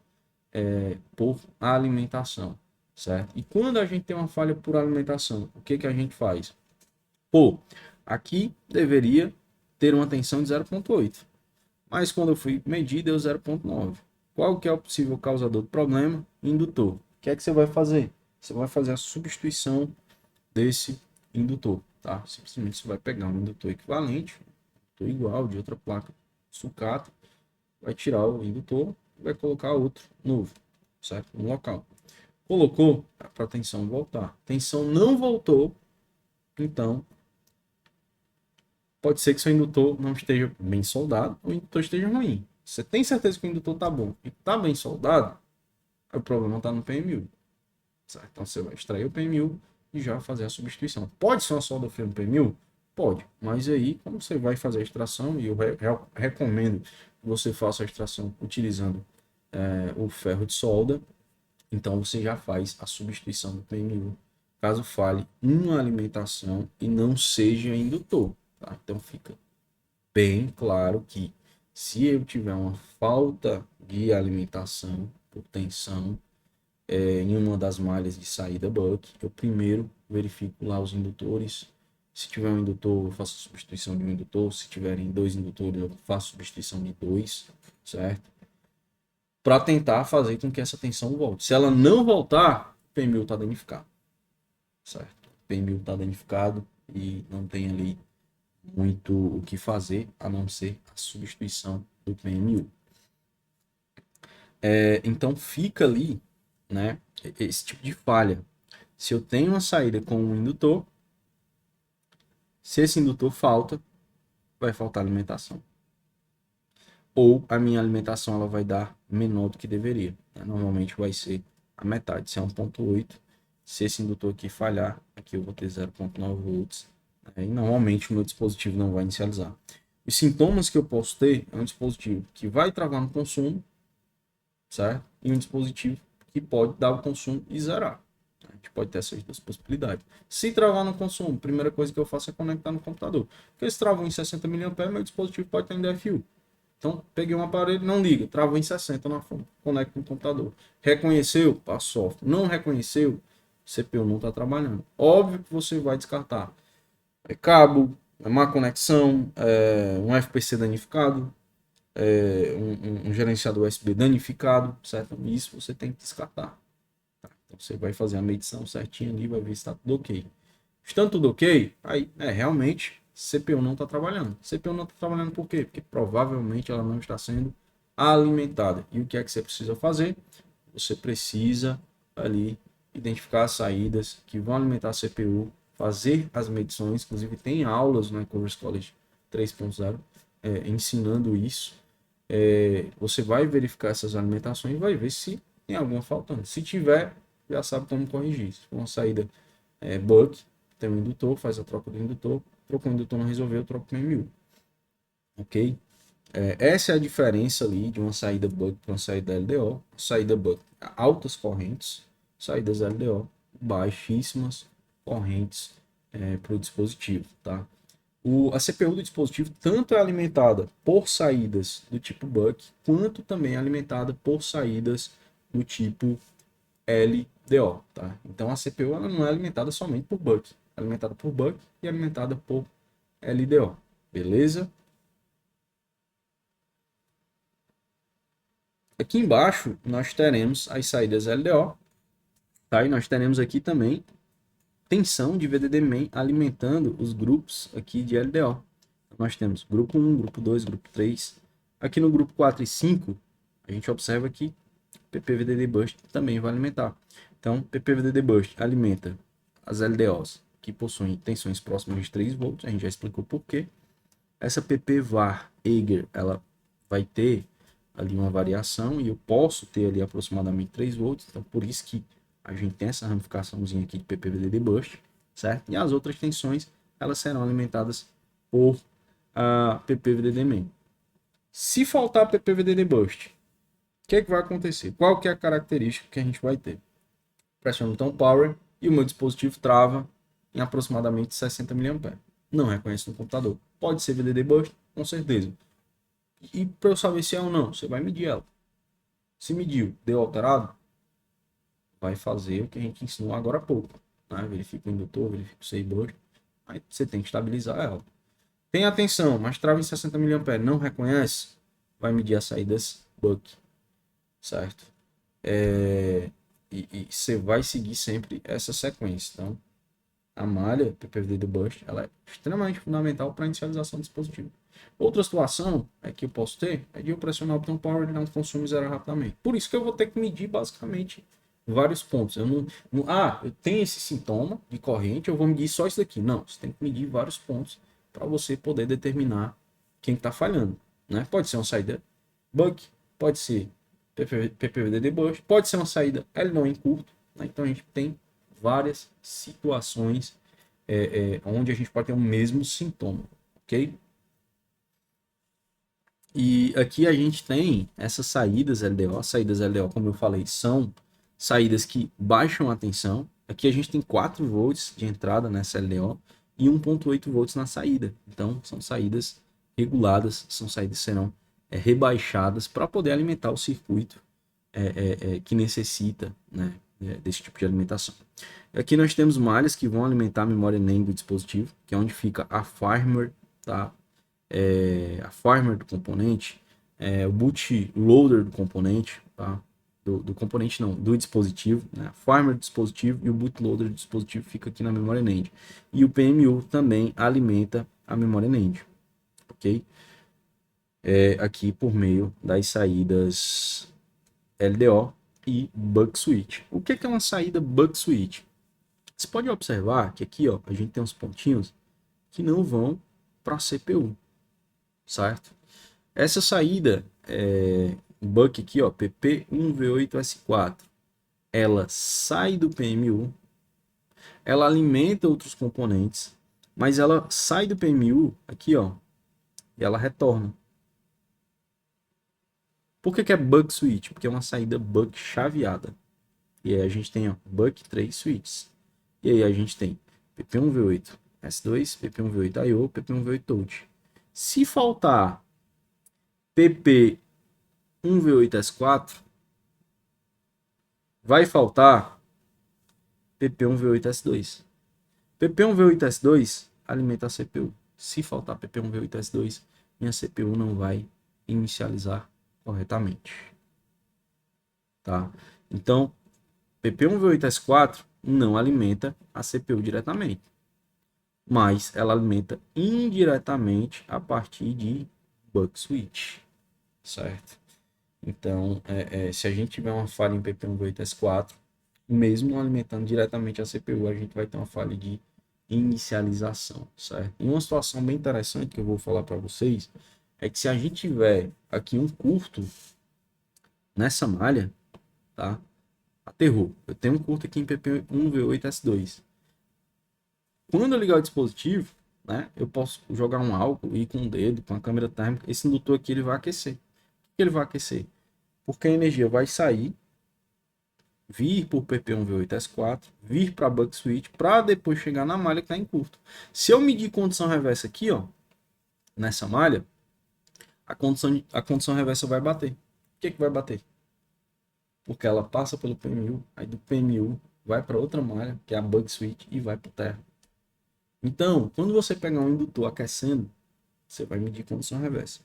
por alimentação, certo? E quando a gente tem uma falha por alimentação, o que que a gente faz? Pô, aqui deveria ter uma tensão de 0,8, mas quando eu fui medir deu 0,9. Qual que é o possível causador do problema? Indutor. O que é que você vai fazer? Você vai fazer a substituição desse indutor, tá? Simplesmente você vai pegar um indutor equivalente, indutor igual de outra placa sucata, vai tirar o indutor e vai colocar outro novo, certo? No local. Colocou para a tensão voltar. Tensão não voltou, então pode ser que seu indutor não esteja bem soldado ou o indutor esteja ruim. Você tem certeza que o indutor está bom e está bem soldado, aí o problema está no PMU. Certo? Então você vai extrair o PMU e já fazer a substituição. Pode ser uma solda fria no PMU? Pode, mas aí, como você vai fazer a extração, e eu recomendo que você faça a extração utilizando o ferro de solda, então você já faz a substituição do PMU, caso falhe uma alimentação e não seja indutor. Tá? Então fica bem claro que se eu tiver uma falta de alimentação por tensão em uma das malhas de saída buck, eu primeiro verifico lá os indutores. Se tiver um indutor, eu faço a substituição de um indutor. Se tiverem dois indutores, eu faço substituição de dois, certo? Para tentar fazer com que essa tensão volte. Se ela não voltar, o PMU está danificado, certo? O PMU está danificado e não tem ali muito o que fazer, a não ser a substituição do PMU. Então fica ali, né, esse tipo de falha. Se eu tenho uma saída com um indutor, se esse indutor falta, vai faltar alimentação. Ou a minha alimentação ela vai dar menor do que deveria. Né? Normalmente vai ser a metade, se é 1,8. Se esse indutor aqui falhar, aqui eu vou ter 0,9 volts. Né? E normalmente o meu dispositivo não vai inicializar. Os sintomas que eu posso ter é um dispositivo que vai travar no consumo, certo? E um dispositivo que pode dar o consumo e zerar. A gente pode ter essas duas possibilidades. Se travar no consumo, a primeira coisa que eu faço é conectar no computador. Porque se travou em 60 mAh, meu dispositivo pode estar em DFU. Então, peguei um aparelho, não liga, travou em 60 na fonte, conecta no computador. Reconheceu? Passa software. Não reconheceu? CPU não está trabalhando. Óbvio que você vai descartar. Cabo, má conexão, um FPC danificado, um gerenciador USB danificado, certo? Isso você tem que descartar. Tá? Então você vai fazer a medição certinha ali, vai ver se está tudo ok. Estando tudo ok, aí realmente CPU não está trabalhando. CPU não está trabalhando por quê? Porque provavelmente ela não está sendo alimentada. E o que é que você precisa fazer? Você precisa ali identificar as saídas que vão alimentar a CPU, fazer as medições, inclusive tem aulas no Converse College 3.0 ensinando isso. Você vai verificar essas alimentações e vai ver se tem alguma faltando. Se tiver, já sabe como corrigir. Se for uma saída buck, tem um indutor, faz a troca do indutor, trocou o indutor, não resolveu, troca o PMU. Ok? Essa é a diferença ali de uma saída buck para uma saída LDO. Saída buck, altas correntes, saídas LDO, baixíssimas correntes para o dispositivo, tá? A CPU do dispositivo tanto é alimentada por saídas do tipo buck, quanto também é alimentada por saídas do tipo LDO, tá? Então a CPU ela não é alimentada somente por buck, é alimentada por buck e alimentada por LDO, beleza? Aqui embaixo nós teremos as saídas LDO, tá? E nós teremos aqui também tensão de VDD main alimentando os grupos aqui de LDO. Nós temos grupo 1, grupo 2, grupo 3. Aqui no grupo 4 e 5, a gente observa que PPVDD Boost também vai alimentar. Então, PPVDD Boost alimenta as LDOs que possuem tensões próximas de 3 volts. A gente já explicou por quê. Essa PPVAR Eiger, ela vai ter ali uma variação e eu posso ter ali aproximadamente 3 volts. Então, por isso que a gente tem essa ramificaçãozinha aqui de PPVDD Boost, certo? E as outras tensões, elas serão alimentadas por a PPVDD main. Se faltar PPVDD boost, o que é que vai acontecer? Qual que é a característica que a gente vai ter? Pressiono o botão power e o meu dispositivo trava em aproximadamente 60 mA. Não reconhece no computador. Pode ser VDD boost, com certeza. E para eu saber se é ou não, você vai medir ela. Se mediu, deu alterado, vai fazer o que a gente ensinou agora há pouco. Né? Verifica o indutor, verifica o C-burst. Aí você tem que estabilizar ela. Tem atenção, mas trava em 60 mA, não reconhece, vai medir as saídas buck, certo? E você vai seguir sempre essa sequência. Então, a malha PPVD do Burst, ela é extremamente fundamental para a inicialização do dispositivo. Outra situação é que eu posso ter é de eu pressionar o botão power e não consome zero rapidamente. Por isso que eu vou ter que medir basicamente vários pontos. Eu tenho esse sintoma de corrente, eu vou medir só isso daqui. Não, você tem que medir vários pontos para você poder determinar quem está falhando. Né? Pode ser uma saída buck, pode ser PPVD de Burst, pode ser uma saída L não em curto. Né? Então a gente tem várias situações onde a gente pode ter o mesmo sintoma, ok? E aqui a gente tem essas saídas LDO. Saídas LDO, como eu falei, são saídas que baixam a tensão. Aqui a gente tem 4 volts de entrada nessa LDO e 1.8 volts na saída. Então, são saídas reguladas, são saídas que serão rebaixadas para poder alimentar o circuito que necessita, né, desse tipo de alimentação. Aqui nós temos malhas que vão alimentar a memória NAND do dispositivo, que é onde fica a firmware, tá? A firmware do componente, o bootloader do componente, tá? Do componente não, do dispositivo, né? A firmware do dispositivo e o bootloader do dispositivo fica aqui na memória NAND. E o PMU também alimenta a memória NAND, ok? Aqui por meio das saídas LDO e buck switch. O que é uma saída buck switch? Você pode observar que aqui, ó, a gente tem uns pontinhos que não vão para a CPU, certo? Essa saída buck aqui, ó, PP1V8S4, ela sai do PMU, ela alimenta outros componentes, mas ela sai do PMU aqui, ó, e ela retorna. Por que é buck switch? Porque é uma saída buck chaveada. E aí a gente tem, ó, buck 3 switches. E aí a gente tem PP1V8 S2, PP1V8 I/O, PP1V8 touch. Se faltar PP1V8 S4, vai faltar PP1V8 S2. PP1V8 S2 alimenta a CPU. Se faltar PP1V8 S2, minha CPU não vai inicializar corretamente. Tá? Então, PP1V8 S4 não alimenta a CPU diretamente, mas ela alimenta indiretamente a partir de buck switch, certo? Então, se a gente tiver uma falha em PP1V8S4, mesmo alimentando diretamente a CPU, a gente vai ter uma falha de inicialização, certo? E uma situação bem interessante que eu vou falar para vocês é que se a gente tiver aqui um curto nessa malha, tá? Aterrou. Eu tenho um curto aqui em PP1V8S2. Quando eu ligar o dispositivo, né, eu posso jogar um álcool e ir com o dedo, com a câmera térmica, esse indutor aqui ele vai aquecer. Por que ele vai aquecer? Porque a energia vai sair, vir por PP1V8S4, vir para buck switch, para depois chegar na malha que está em curto. Se eu medir condição reversa aqui, ó, nessa malha, a condição reversa vai bater. Por que vai bater? Porque ela passa pelo PMU, aí do PMU vai para outra malha, que é a buck switch, e vai para o terra. Então, quando você pegar um indutor aquecendo, você vai medir condição reversa.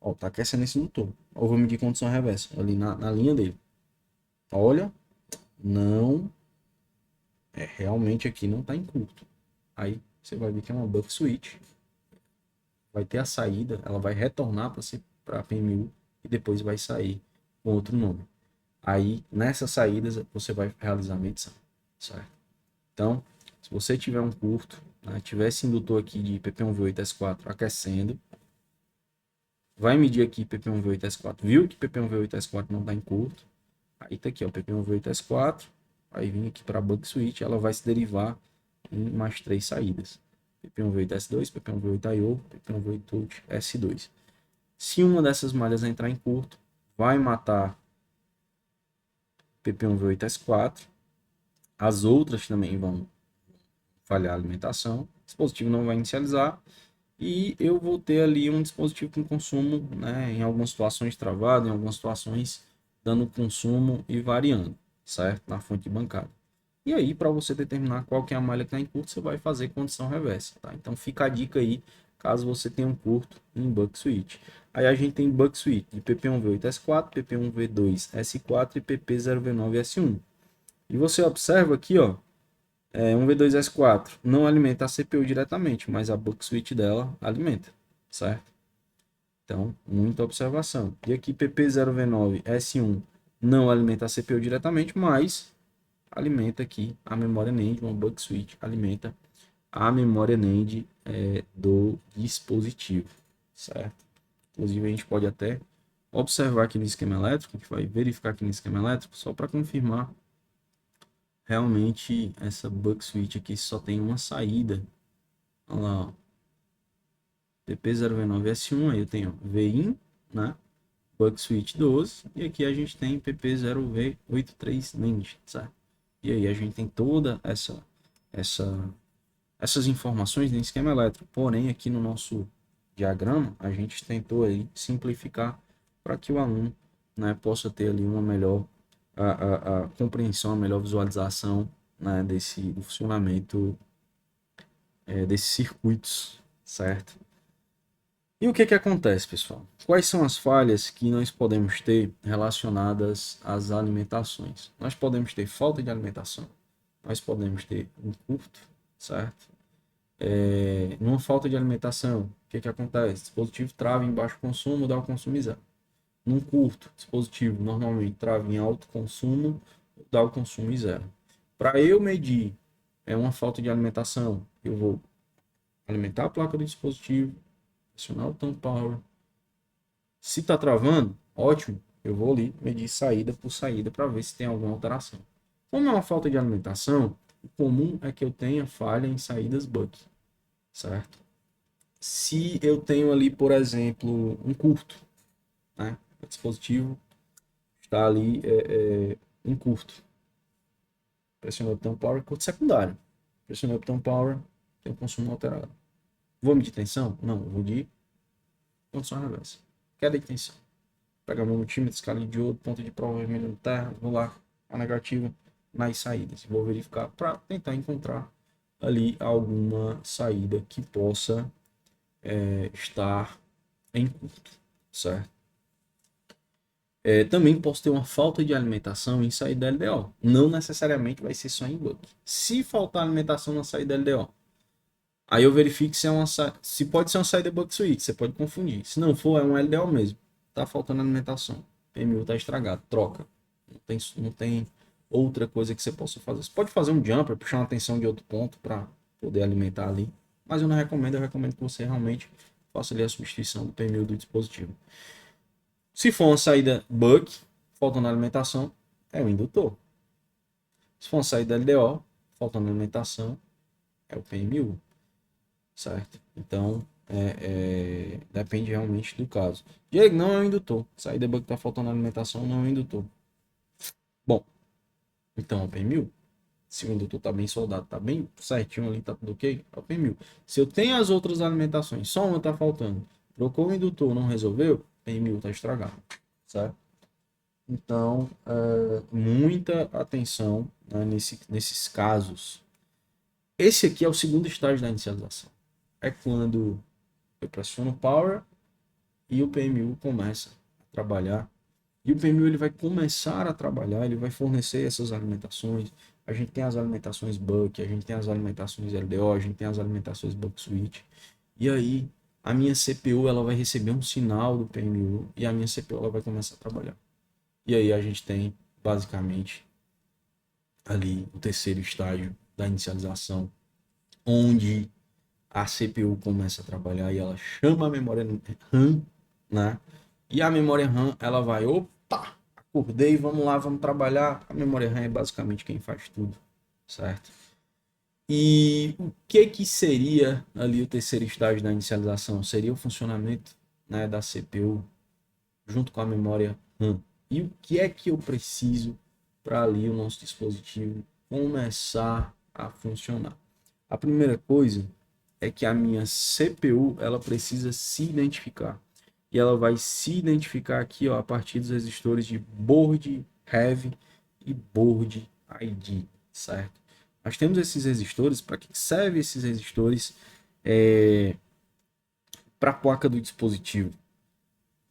Ó, tá aquecendo esse indutor. Ó, eu vou medir condição reversa ali na linha dele. Olha, não, realmente aqui não tá em curto. Aí você vai ver que é uma buck switch. Vai ter a saída, ela vai retornar para PMU e depois vai sair com outro nome. Aí, nessas saídas, você vai realizar a medição, certo? Então, se você tiver um curto, né, tiver esse indutor aqui de PP1V8S4 aquecendo, vai medir aqui PP1V8S4, viu que PP1V8S4 não está em curto, aí tá aqui, ó, PP1V8S4, aí vem aqui para a buck switch, ela vai se derivar em mais 3 saídas. PP1V8S2, PP1V8I/O, PP1V8S2. Se uma dessas malhas entrar em curto, vai matar PP1V8S4. As outras também vão falhar a alimentação. O dispositivo não vai inicializar. E eu vou ter ali um dispositivo com consumo, né, em algumas situações travado, em algumas situações dando consumo e variando, certo? Na fonte bancária. E aí, para você determinar qual que é a malha que está em curto, você vai fazer condição reversa, tá? Então fica a dica aí, caso você tenha um curto em buck switch. Aí a gente tem buck switch de PP1V8S4, PP1V2S4 e PP0V9S1. E você observa aqui, ó, um V2S4 não alimenta a CPU diretamente, mas a buck switch dela alimenta, certo? Então, muita observação. E aqui PP0V9S1 não alimenta a CPU diretamente, mas alimenta aqui a memória NAND, uma buck switch alimenta a memória NAND do dispositivo, certo? Inclusive a gente pode até observar aqui no esquema elétrico, a gente vai verificar aqui no esquema elétrico só para confirmar realmente essa buck switch aqui só tem uma saída. Olha lá, ó. PP0V9S1, aí eu tenho VIN, né? Buck switch 12, e aqui a gente tem PP0V83 NAND, certo? E aí a gente tem toda essas informações no esquema elétrico. Porém, aqui no nosso diagrama, a gente tentou aí simplificar para que o aluno, né, possa ter ali uma melhor a compreensão, a melhor visualização, né, do funcionamento desses circuitos, certo? E o que que acontece, pessoal? Quais são as falhas que nós podemos ter relacionadas às alimentações? Nós podemos ter falta de alimentação, nós podemos ter um curto, certo? Numa falta de alimentação, o que que acontece? Dispositivo trava em baixo consumo, dá o consumo zero. Num curto, dispositivo normalmente trava em alto consumo, dá o consumo zero. Para eu medir uma falta de alimentação, eu vou alimentar a placa do dispositivo, acionar o tamp power. Se está travando, ótimo, eu vou ali medir saída por saída para ver se tem alguma alteração. Como é uma falta de alimentação, o comum é que eu tenha falha em saídas buck, certo? Se eu tenho ali, por exemplo, um curto, né? O dispositivo está ali em curto. Pressionou o botão power, curto secundário. Pressionou o botão power, tem um consumo alterado. Vou medir tensão? Não, vou medir condição reversa. Queda de tensão. Pegar meu multímetro, escala de diodo, ponto de prova vermelho no terra, vou lá, a negativa nas saídas. Vou verificar para tentar encontrar ali alguma saída que possa estar em curto, certo? Também posso ter uma falta de alimentação em saída LDO. Não necessariamente vai ser só em buck. Se faltar alimentação na saída LDO, aí eu verifico se pode ser uma saída buck switch, você pode confundir. Se não for, é um LDO mesmo. Tá faltando alimentação. O PMU tá estragado, troca. Não tem outra coisa que você possa fazer. Você pode fazer um jumper, puxar uma tensão de outro ponto para poder alimentar ali. Mas eu não recomendo, eu recomendo que você realmente faça ali a substituição do PMU do dispositivo. Se for uma saída buck, faltando alimentação, é o indutor. Se for uma saída LDO, faltando alimentação, é o PMU, certo? Então, depende realmente do caso. Diego, não é o indutor. Saída buck está faltando alimentação, não é o indutor. Bom, então é o PMU. Se o indutor está bem soldado, está bem certinho ali, está tudo ok, é o PMU. Se eu tenho as outras alimentações, só uma está faltando, trocou o indutor, não resolveu, PMU está estragado, certo? Então, muita atenção, né, nesses casos. Esse aqui é o segundo estágio da inicialização. É quando eu pressiono o power e o PMU começa a trabalhar. E o PMU ele vai começar a trabalhar, ele vai fornecer essas alimentações. A gente tem as alimentações buck, a gente tem as alimentações LDO, a gente tem as alimentações buck switch. E aí, a minha CPU ela vai receber um sinal do PMU e a minha CPU ela vai começar a trabalhar. E aí a gente tem, basicamente, ali o terceiro estágio da inicialização, onde a CPU começa a trabalhar e ela chama a memória RAM, né? E a memória RAM, ela vai, opa, acordei, vamos lá, vamos trabalhar. A memória RAM é basicamente quem faz tudo, certo? E o que seria ali o terceiro estágio da inicialização? Seria o funcionamento, né, da CPU junto com a memória RAM. E o que é que eu preciso para ali o nosso dispositivo começar a funcionar? A primeira coisa é que a minha CPU ela precisa se identificar. E ela vai se identificar aqui, ó, a partir dos resistores de board heavy e board ID, certo? Nós temos esses resistores. Para que servem esses resistores? Para a placa do dispositivo.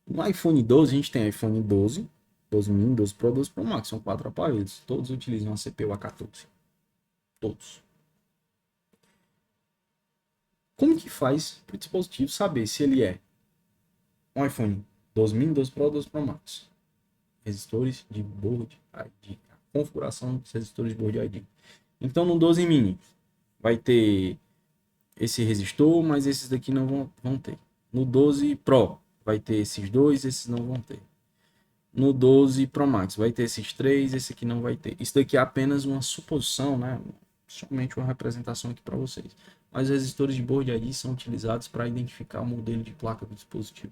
No iPhone 12, a gente tem iPhone 12, 12 mini, 12 Pro, 12 Pro Max. São 4 aparelhos. Todos utilizam a CPU A14. Todos. Como que faz para o dispositivo saber se ele é um iPhone 12 mini, 12 Pro, 12 Pro Max? Resistores de board ID. A configuração dos resistores de board ID. Então, no 12 mini, vai ter esse resistor, mas esses daqui não vão ter. No 12 Pro, vai ter esses dois, esses não vão ter. No 12 Pro Max, vai ter esses três, esse aqui não vai ter. Isso daqui é apenas uma suposição, né? Somente uma representação aqui para vocês. Mas os resistores de board ID são utilizados para identificar o modelo de placa do dispositivo.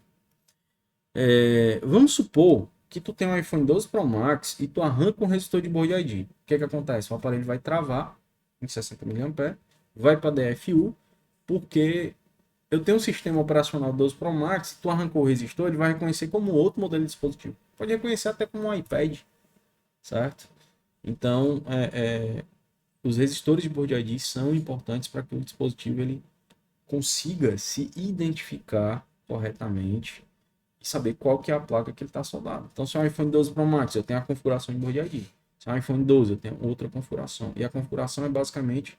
Vamos supor que tu tem um iPhone 12 Pro Max e tu arranca um resistor de board ID. O que acontece? O aparelho vai travar em 60 mA, vai para DFU, porque eu tenho um sistema operacional 12 Pro Max, se tu arrancou o resistor, ele vai reconhecer como outro modelo de dispositivo. Pode reconhecer até como um iPad, certo? Então, os resistores de board ID são importantes para que o dispositivo ele consiga se identificar corretamente e saber qual que é a placa que ele está soldado. Então, se é um iPhone 12 Pro Max, eu tenho a configuração de board ID. Se é um iPhone 12, eu tenho outra configuração. E a configuração é basicamente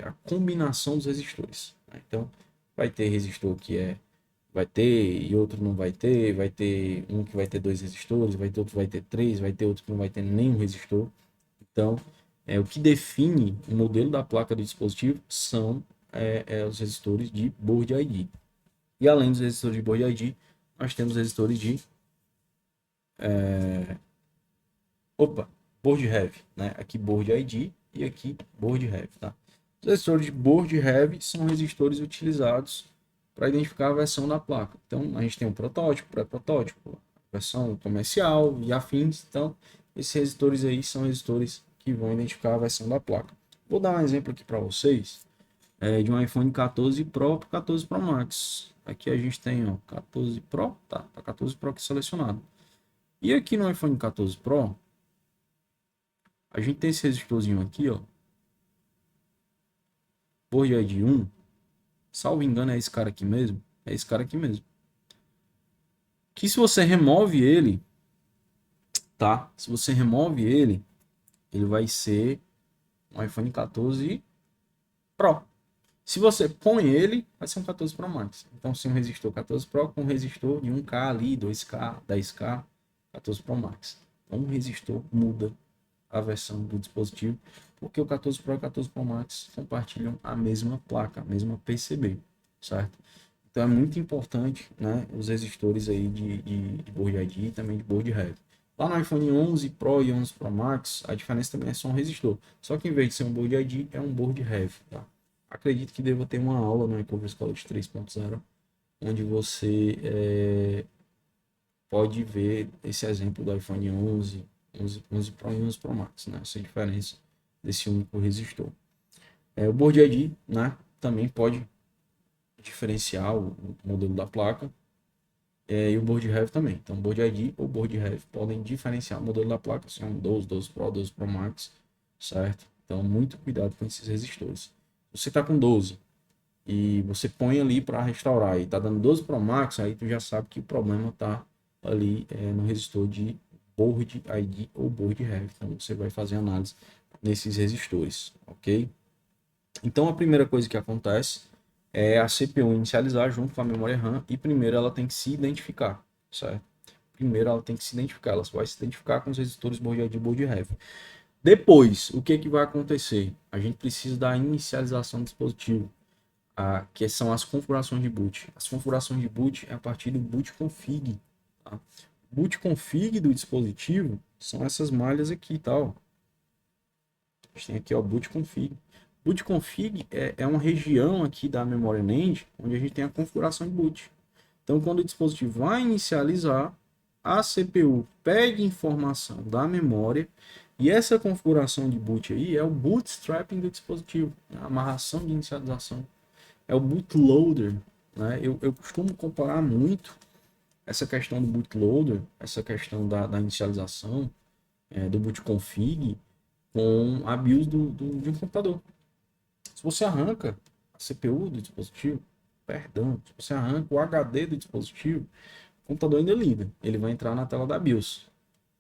a combinação dos resistores. Né? Então, vai ter resistor que vai ter e outro não vai ter um que vai ter dois resistores, vai ter outro que vai ter três, vai ter outro que não vai ter nenhum resistor. Então, o que define o modelo da placa do dispositivo são os resistores de board ID. E além dos resistores de board ID, nós temos resistores de board heavy, né? Aqui board ID e aqui board heavy, tá? Os resistores de board heavy são resistores utilizados para identificar a versão da placa. Então, a gente tem um protótipo, pré-protótipo, versão comercial e afins. Então, esses resistores aí são resistores que vão identificar a versão da placa. Vou dar um exemplo aqui para vocês de um iPhone 14 Pro para 14 Pro Max. Aqui a gente tem, ó, 14 Pro, tá? Tá 14 Pro aqui selecionado. E aqui no iPhone 14 Pro, a gente tem esse resistorzinho aqui, ó. Board ID 1. Salvo engano, é esse cara aqui mesmo. É esse cara aqui mesmo. Que se você remove ele, tá? Se você remove ele, ele vai ser um iPhone 14 Pro. Se você põe ele, vai ser um 14 Pro Max. Então, se um resistor 14 Pro com um resistor de 1K ali, 2K, 10K, 14 Pro Max. Então, um resistor muda a versão do dispositivo, porque o 14 Pro e o 14 Pro Max compartilham a mesma placa, a mesma PCB, certo? Então é muito importante, né, os resistores aí de board ID e também de board heavy. Lá no iPhone 11 Pro e 11 Pro Max, a diferença também é só um resistor. Só que em vez de ser um board ID, é um board heavy, tá? Acredito que deva ter uma aula no eCovers College 3.0, onde você pode ver esse exemplo do iPhone 11 Pro e 11 Pro Max, né? Essa diferença desse único resistor. O board ID, né? Também pode diferenciar o modelo da placa e o board heavy também. Então, board ID ou board heavy podem diferenciar o modelo da placa, se é um 12, 12 Pro, 12 Pro Max, certo? Então, muito cuidado com esses resistores. Você está com 12 e você põe ali para restaurar e está dando 12 Pro Max, aí tu já sabe que o problema está ali no resistor de board ID ou board heavy. Então, você vai fazer análise nesses resistores, ok? Então, a primeira coisa que acontece é a CPU inicializar junto com a memória RAM e primeiro ela tem que se identificar, certo? Primeiro ela tem que se identificar, ela só vai se identificar com os resistores board ID e board heavy. Depois, o que vai acontecer? A gente precisa da inicialização do dispositivo, que são as configurações de boot. As configurações de boot é a partir do boot config. Tá? Boot config do dispositivo são essas malhas aqui, tal. A gente tem aqui o boot config. Boot config é uma região aqui da memória NAND onde a gente tem a configuração de boot. Então, quando o dispositivo vai inicializar, a CPU pede informação da memória e essa configuração de boot aí é o bootstrapping do dispositivo, né? A amarração de inicialização. É o bootloader, né? Eu costumo comparar muito essa questão do bootloader, essa questão da inicialização, do boot config, com a BIOS de um computador. Se você arranca a CPU do dispositivo, perdão, se você arranca o HD do dispositivo, o computador ainda liga. Ele vai entrar na tela da BIOS,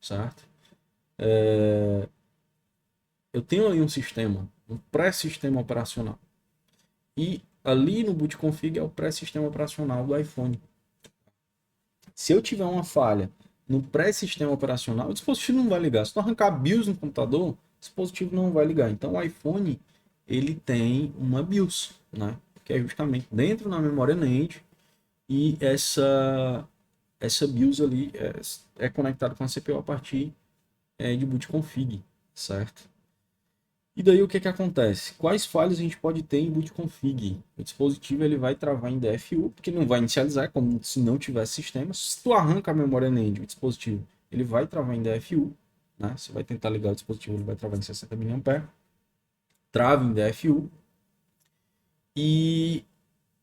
certo? Eu tenho ali um sistema, um pré-sistema operacional. E ali no boot config é o pré-sistema operacional do iPhone. Se eu tiver uma falha no pré-sistema operacional, o dispositivo não vai ligar. Se eu arrancar a BIOS no computador, o dispositivo não vai ligar. Então o iPhone ele tem uma BIOS, né? Que é justamente dentro da memória NAND e essa BIOS ali é conectada com a CPU a partir de boot config, certo? E daí o que que acontece? Quais falhas a gente pode ter em boot config? O dispositivo ele vai travar em DFU, porque não vai inicializar, como se não tivesse sistema. Se tu arranca a memória NAND, o dispositivo, ele vai travar em DFU, né? Você vai tentar ligar o dispositivo, ele vai travar em 60 mA, trava em DFU e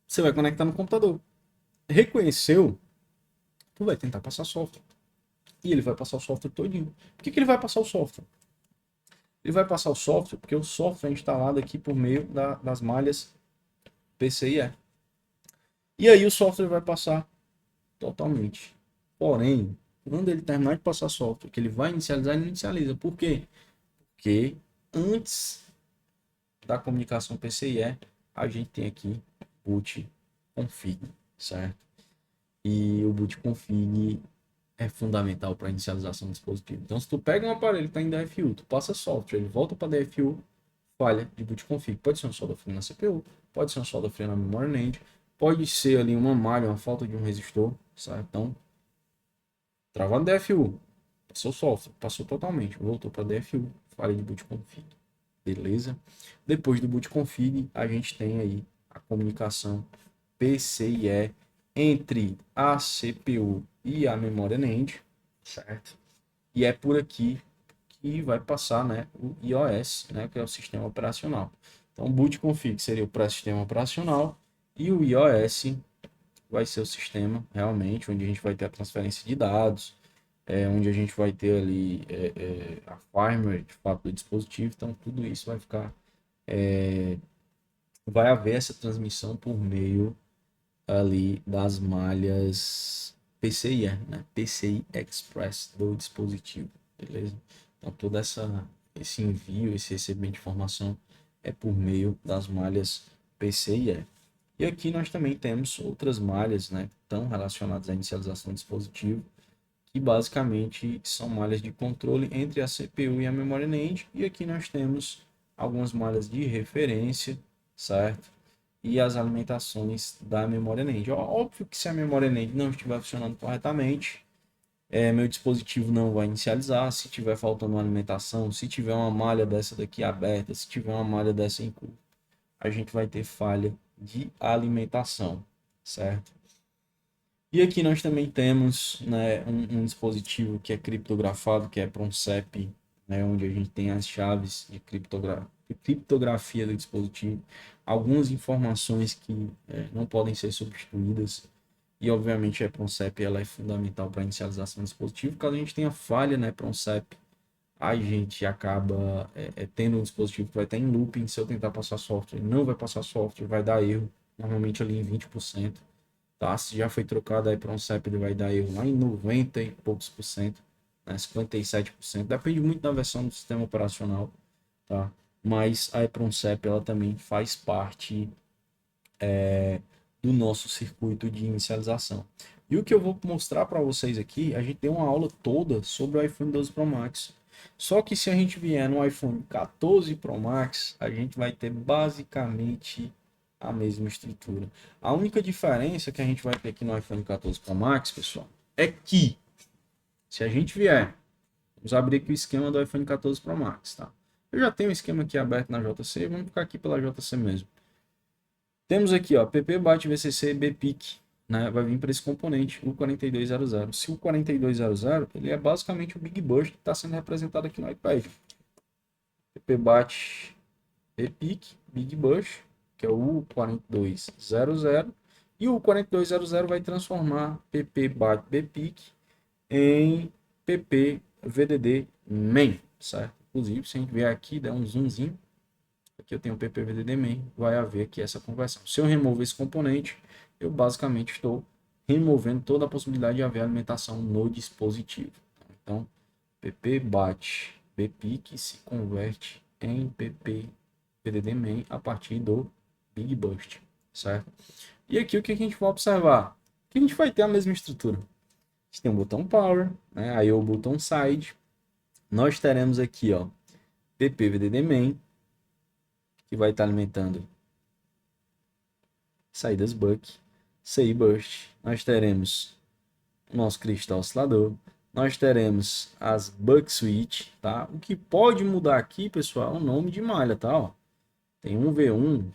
você vai conectar no computador. Reconheceu, tu vai tentar passar software. E ele vai passar o software todinho. Por que ele vai passar o software? Ele vai passar o software porque o software é instalado aqui por meio das malhas PCIe. E aí o software vai passar totalmente. Porém, quando ele terminar de passar software, que ele vai inicializar, ele não inicializa. Por quê? Porque antes da comunicação PCIe, a gente tem aqui boot config, certo? E o boot config é fundamental para a inicialização do dispositivo. Então, se tu pega um aparelho que está em DFU, tu passa software, ele volta para DFU, falha de boot config. Pode ser um solda frio na CPU, pode ser um solda frio na memória NAND, pode ser ali uma malha, uma falta de um resistor, certo? Então, travado DFU, passou software, passou totalmente, voltou para DFU, falha de boot config. Beleza? Depois do boot config, a gente tem aí a comunicação PCIe entre a CPU e a memória NAND, certo? E é por aqui que vai passar, né, o iOS, né, que é o sistema operacional. Então, o boot config seria o pré-sistema operacional e o iOS vai ser o sistema realmente onde a gente vai ter a transferência de dados, onde a gente vai ter ali a firmware de fato do dispositivo. Então, tudo isso vai ficar, vai haver essa transmissão por meio ali das malhas PCIe, né? PCI Express do dispositivo, beleza? Então todo esse envio, esse recebimento de informação é por meio das malhas PCIe. E aqui nós também temos outras malhas, né, que estão relacionadas à inicialização do dispositivo, que basicamente são malhas de controle entre a CPU e a memória NAND. E aqui nós temos algumas malhas de referência, certo? E as alimentações da memória NAND. Óbvio que se a memória NAND não estiver funcionando corretamente, meu dispositivo não vai inicializar. Se tiver faltando uma alimentação, se tiver uma malha dessa daqui aberta, se tiver uma malha dessa em curso, a gente vai ter falha de alimentação, certo? E aqui nós também temos, né, um dispositivo que é criptografado, que é PRONCEP, né, onde a gente tem as chaves de criptografia do dispositivo, algumas informações que não podem ser substituídas. E obviamente a PRONCEP ela é fundamental para a inicialização do dispositivo. Caso a gente tenha falha, né, PRONCEP, a gente acaba tendo um dispositivo que vai estar em looping. Se eu tentar passar software, não vai passar software, vai dar erro, normalmente ali em 20%. Tá? Se já foi trocado aí para um CEP, ele vai dar erro lá em 90 e poucos por cento, né? 57%. Depende muito da versão do sistema operacional, tá? Mas a EPRONCEP ela também faz parte do nosso circuito de inicialização. E o que eu vou mostrar para vocês aqui, a gente tem uma aula toda sobre o iPhone 12 Pro Max. Só que se a gente vier no iPhone 14 Pro Max, a gente vai ter basicamente a mesma estrutura. A única diferença que a gente vai ter aqui no iPhone 14 Pro Max, pessoal, é que se a gente vier, vamos abrir aqui o esquema do iPhone 14 Pro Max, tá? Eu já tenho um esquema aqui aberto na JC, vamos ficar aqui pela JC mesmo. Temos aqui, ó, PP bate VCC BPIC, né? Vai vir para esse componente, o 4200. Se o 4200, ele é basicamente o Big Burst que está sendo representado aqui no iPad. PP bate BPIC, Big Burst, que é o 4200, e o 4200 vai transformar PP bate BPIC em PP VDD main, certo? Inclusive, se a gente vier aqui, der um zoomzinho, aqui eu tenho o PPVDD main, vai haver aqui essa conversão. Se eu remover esse componente, eu basicamente estou removendo toda a possibilidade de haver alimentação no dispositivo. Então, PP bate BPIC se converte em PPVDD main a partir do Big Burst, certo? E aqui o que a gente vai observar? Que a gente vai ter a mesma estrutura. A gente tem um botão Power, né? Aí o botão Side. Nós teremos aqui, ó, PPVDD main, que vai estar alimentando saídas Buck, CI Burst. Nós teremos o nosso cristal oscilador. Nós teremos as Buck Switch, tá? O que pode mudar aqui, pessoal, é o nome de malha, tá? Ó, tem um V1,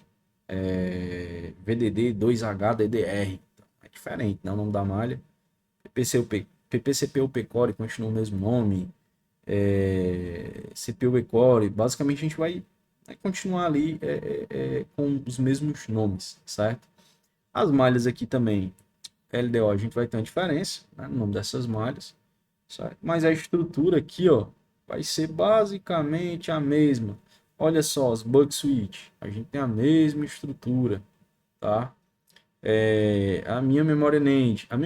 VDD 2H DDR. É diferente, né? O nome da malha. PPCP Core continua o mesmo nome. CPU Core. Basicamente a gente vai continuar ali com os mesmos nomes, certo? As malhas aqui também, LDO, a gente vai ter uma diferença, né, no nome dessas malhas, certo? Mas a estrutura aqui, ó, vai ser basicamente a mesma. Olha só, as Bug Switch, a gente tem a mesma estrutura, tá? A minha memória NAND, para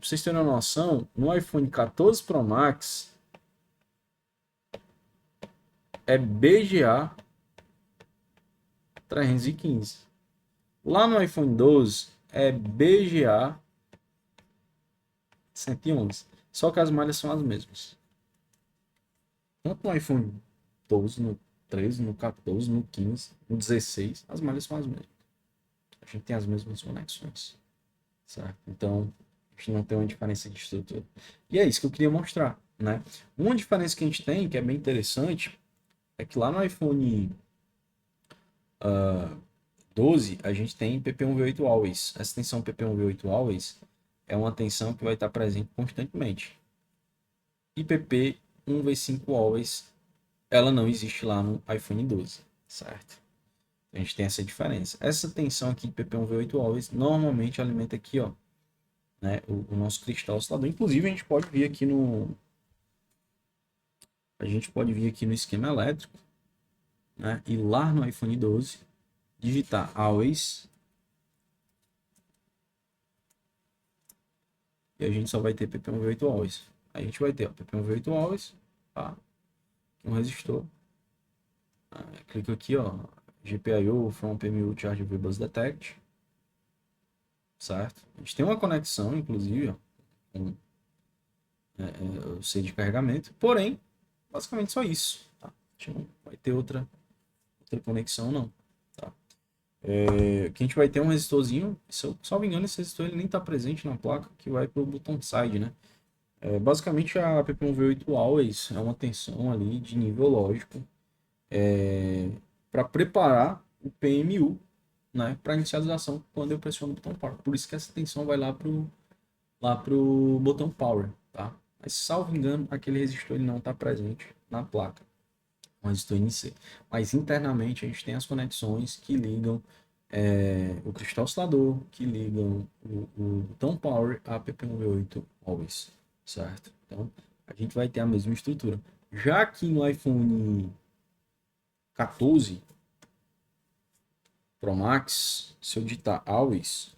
vocês terem uma noção, no iPhone 14 Pro Max é BGA 315. Lá no iPhone 12 é BGA 111. Só que as malhas são as mesmas. Tanto no iPhone 12, no 13, no 14, no 15, no 16, as malhas são as mesmas. A gente tem as mesmas conexões, certo? Então, a gente não tem uma diferença de estrutura. E é isso que eu queria mostrar, né? Uma diferença que a gente tem, que é bem interessante, é que lá no iPhone 12, a gente tem PP1V8 Always. Essa tensão PP1V8 Always é uma tensão que vai estar presente constantemente. E PP1V5 Always, ela não existe lá no iPhone 12, certo? A gente tem essa diferença. Essa tensão aqui de PP1V8 Always normalmente alimenta aqui, ó, né, o nosso cristal oscilador. Inclusive, a gente pode vir aqui no esquema elétrico, né, e lá no iPhone 12 digitar Always, e a gente só vai ter PP1V8 Always. Aí a gente vai ter, ó, PP1V8 Always, tá? Um resistor. Clico aqui, ó, GPIO from PMU Charge Bus Detect, certo? A gente tem uma conexão, inclusive, ó, com o C de carregamento, porém, basicamente só isso, tá? A gente não vai ter outra conexão, não, tá? Que a gente vai ter um resistorzinho, se eu não me engano, esse resistor ele nem está presente na placa, que vai para o botão side, né? Basicamente a PP1V8 Always é uma tensão ali de nível lógico para preparar o PMU, né, para inicialização quando eu pressiono o botão Power. Por isso que essa tensão vai lá pro botão Power, tá? Mas salvo engano, aquele resistor ele não está presente na placa, o resistor NC. Mas internamente a gente tem as conexões que ligam o cristal oscilador, que ligam o botão Power a PP1V8 Always, certo? Então a gente vai ter a mesma estrutura. Já que no iPhone 14 Pro Max, se eu digitar Always,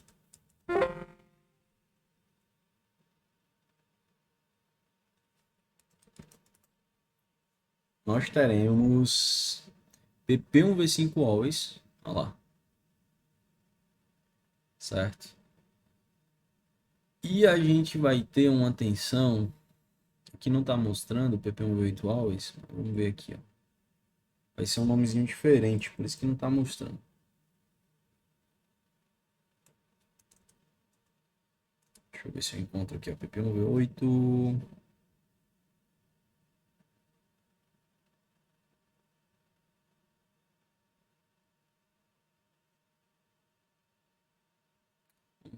nós teremos PP1V5 Always, olha lá, certo? E a gente vai ter uma tensão que não está mostrando o PP1V8 Always, vamos ver aqui, ó. Vai ser um nomezinho diferente, por isso que não está mostrando. Deixa eu ver se eu encontro aqui, ó, PP1V8.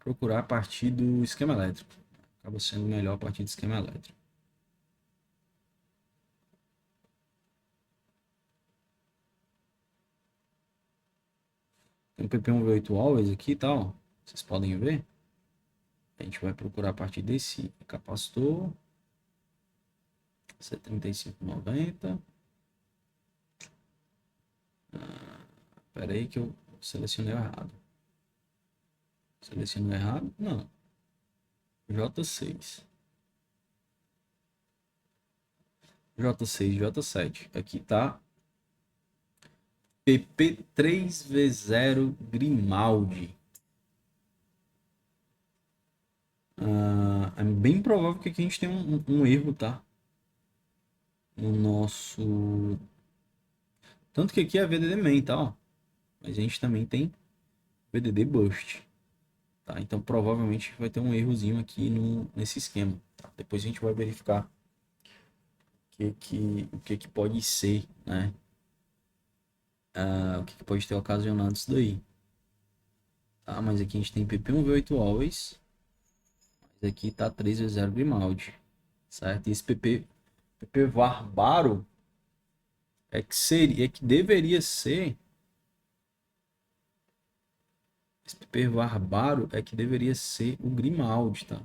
procurar a partir do esquema elétrico. Acaba sendo melhor a partir do esquema elétrico. Tem o PP1V8 Always aqui e tal. Vocês podem ver. A gente vai procurar a partir desse capacitor. C3590. Espera aí que eu selecionei errado. Selecionei errado? Não. J6. J6, J7. Aqui tá PP3V0 Grimaldi. É bem provável que aqui a gente tem um erro, tá? No nosso... Tanto que aqui é VDD main, tá? Ó. Mas a gente também tem VDD boost. Tá? Então provavelmente vai ter um errozinho aqui nesse esquema. Tá? Depois a gente vai verificar o que pode ser, né? O que pode ter ocasionado isso daí. Tá? Mas aqui a gente tem PP1V8 Always. Mas aqui tá 3V0 Grimaldi. Certo? E esse PP Barbaro que deveria ser. Esse PP Barbaro é que deveria ser o Grimaldi, tá?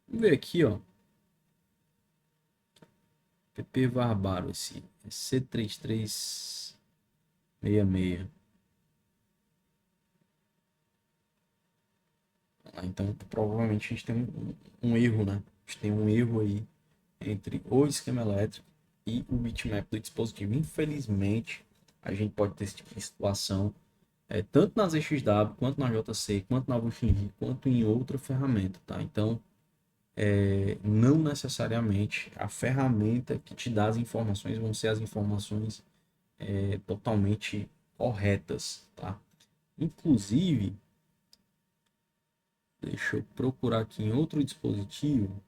Vamos ver aqui, ó. PP Barbaro, esse é C3366. Então, provavelmente a gente tem um erro, né? A gente tem um erro aí entre o esquema elétrico e o bitmap do dispositivo. Infelizmente, a gente pode ter esse tipo de situação tanto nas EXW, quanto na JC, quanto na Wuxing, quanto em outra ferramenta, tá? Então, não necessariamente a ferramenta que te dá as informações vão ser as informações totalmente corretas, tá? Inclusive, deixa eu procurar aqui em outro dispositivo.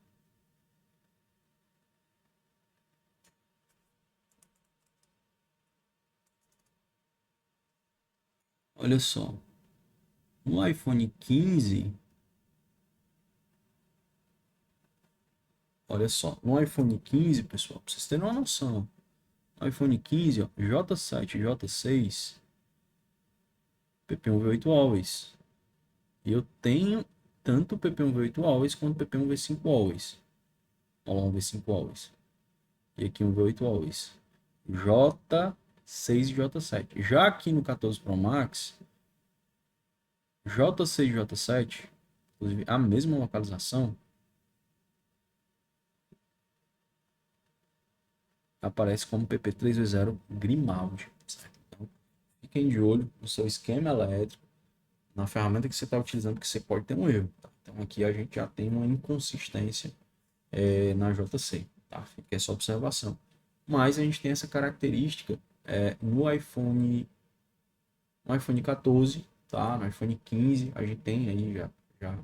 Olha só, no iPhone 15, olha só, no iPhone 15, pessoal, pra vocês terem uma noção, no iPhone 15, ó, J7 e J6, PP1V8 Always. E eu tenho tanto o PP1V8 Always quanto o PP1V5 Always. Olha lá um V5 Always. E aqui um V8 Always. J6 e J7. Já aqui no 14 Pro Max, J6 e J7, inclusive a mesma localização, aparece como PP3V0 Grimaldi. Certo? Então, fiquem de olho no seu esquema elétrico, na ferramenta que você está utilizando, que você pode ter um erro. Tá? Então aqui a gente já tem uma inconsistência na JC. Tá? Fica essa observação. Mas a gente tem essa característica no iPhone 14, tá? No iPhone 15 a gente tem aí já a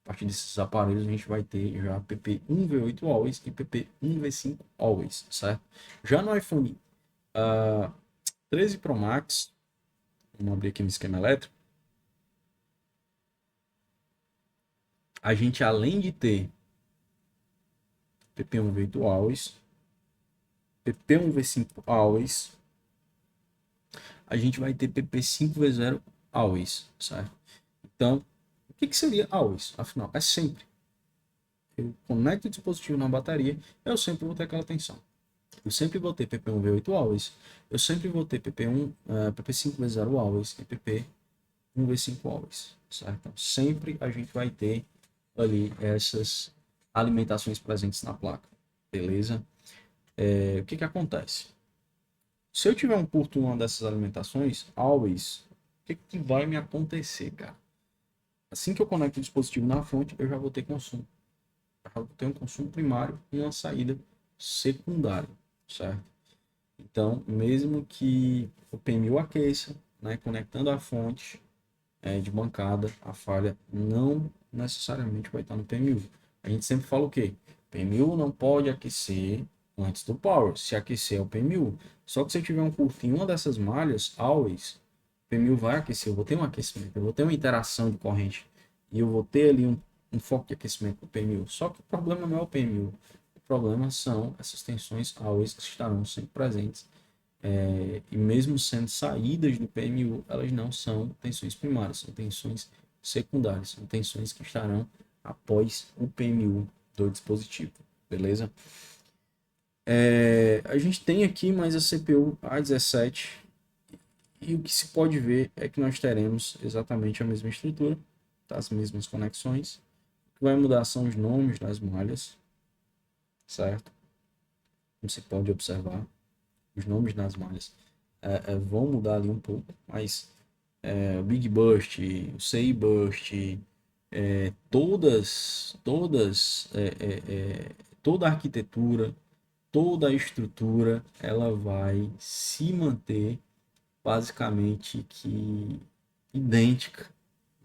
partir desses aparelhos a gente vai ter já PP1V8 Always e PP1V5 Always, certo? Já no iPhone 13 Pro Max, vamos abrir aqui no esquema elétrico, a gente além de ter PP1V8 Always, PP1V5 Always, a gente vai ter PP5V0 Always, certo? Então, o que seria Always? Afinal, é sempre. Eu conecto o dispositivo na bateria, eu sempre vou ter aquela tensão. Eu sempre vou ter PP1V8 Always, eu sempre vou ter PP5V0 Always e PP1V5 Always, certo? Então, sempre a gente vai ter ali essas alimentações presentes na placa, beleza? O que acontece? Se eu tiver um curto em uma dessas alimentações, Always, o que vai me acontecer, cara? Assim que eu conecto o dispositivo na fonte, eu já vou ter consumo. Eu já vou ter um consumo primário e uma saída secundária, certo? Então, mesmo que o pneu aqueça, né, conectando a fonte de bancada, a falha não necessariamente vai estar no pneu. A gente sempre fala o quê? Pneu não pode aquecer antes do power. Se aquecer é o pneu. Só que se eu tiver um curto em uma dessas malhas, Always, PMU vai aquecer, eu vou ter um aquecimento, eu vou ter uma interação de corrente e eu vou ter ali um foco de aquecimento do PMU. Só que o problema não é o PMU, o problema são essas tensões always que estarão sempre presentes. E mesmo sendo saídas do PMU, elas não são tensões primárias, são tensões secundárias, são tensões que estarão após o PMU do dispositivo, beleza? A gente tem aqui mais a CPU A17 e o que se pode ver é que nós teremos exatamente a mesma estrutura, tá? As mesmas conexões. O que vai mudar são os nomes das malhas, certo? Como se pode observar, os nomes das malhas vão mudar ali um pouco, mas o Big Burst, o CI Burst, toda a arquitetura, toda a estrutura, ela vai se manter basicamente que idêntica,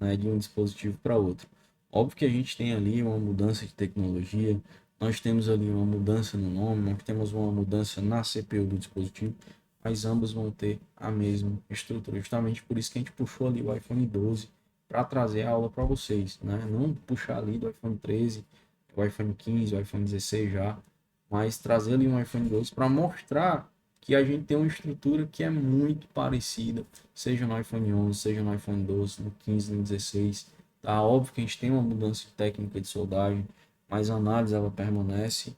né, de um dispositivo para outro. Óbvio que a gente tem ali uma mudança de tecnologia, nós temos ali uma mudança no nome, nós temos uma mudança na CPU do dispositivo, mas ambos vão ter a mesma estrutura. Justamente por isso que a gente puxou ali o iPhone 12 para trazer a aula para vocês, né? Não puxar ali do iPhone 13, o iPhone 15, o iPhone 16 já, mas trazer ali um iPhone 12 para mostrar que a gente tem uma estrutura que é muito parecida, seja no iPhone 11, seja no iPhone 12, no 15, no 16. Tá óbvio que a gente tem uma mudança de técnica de soldagem, mas a análise ela permanece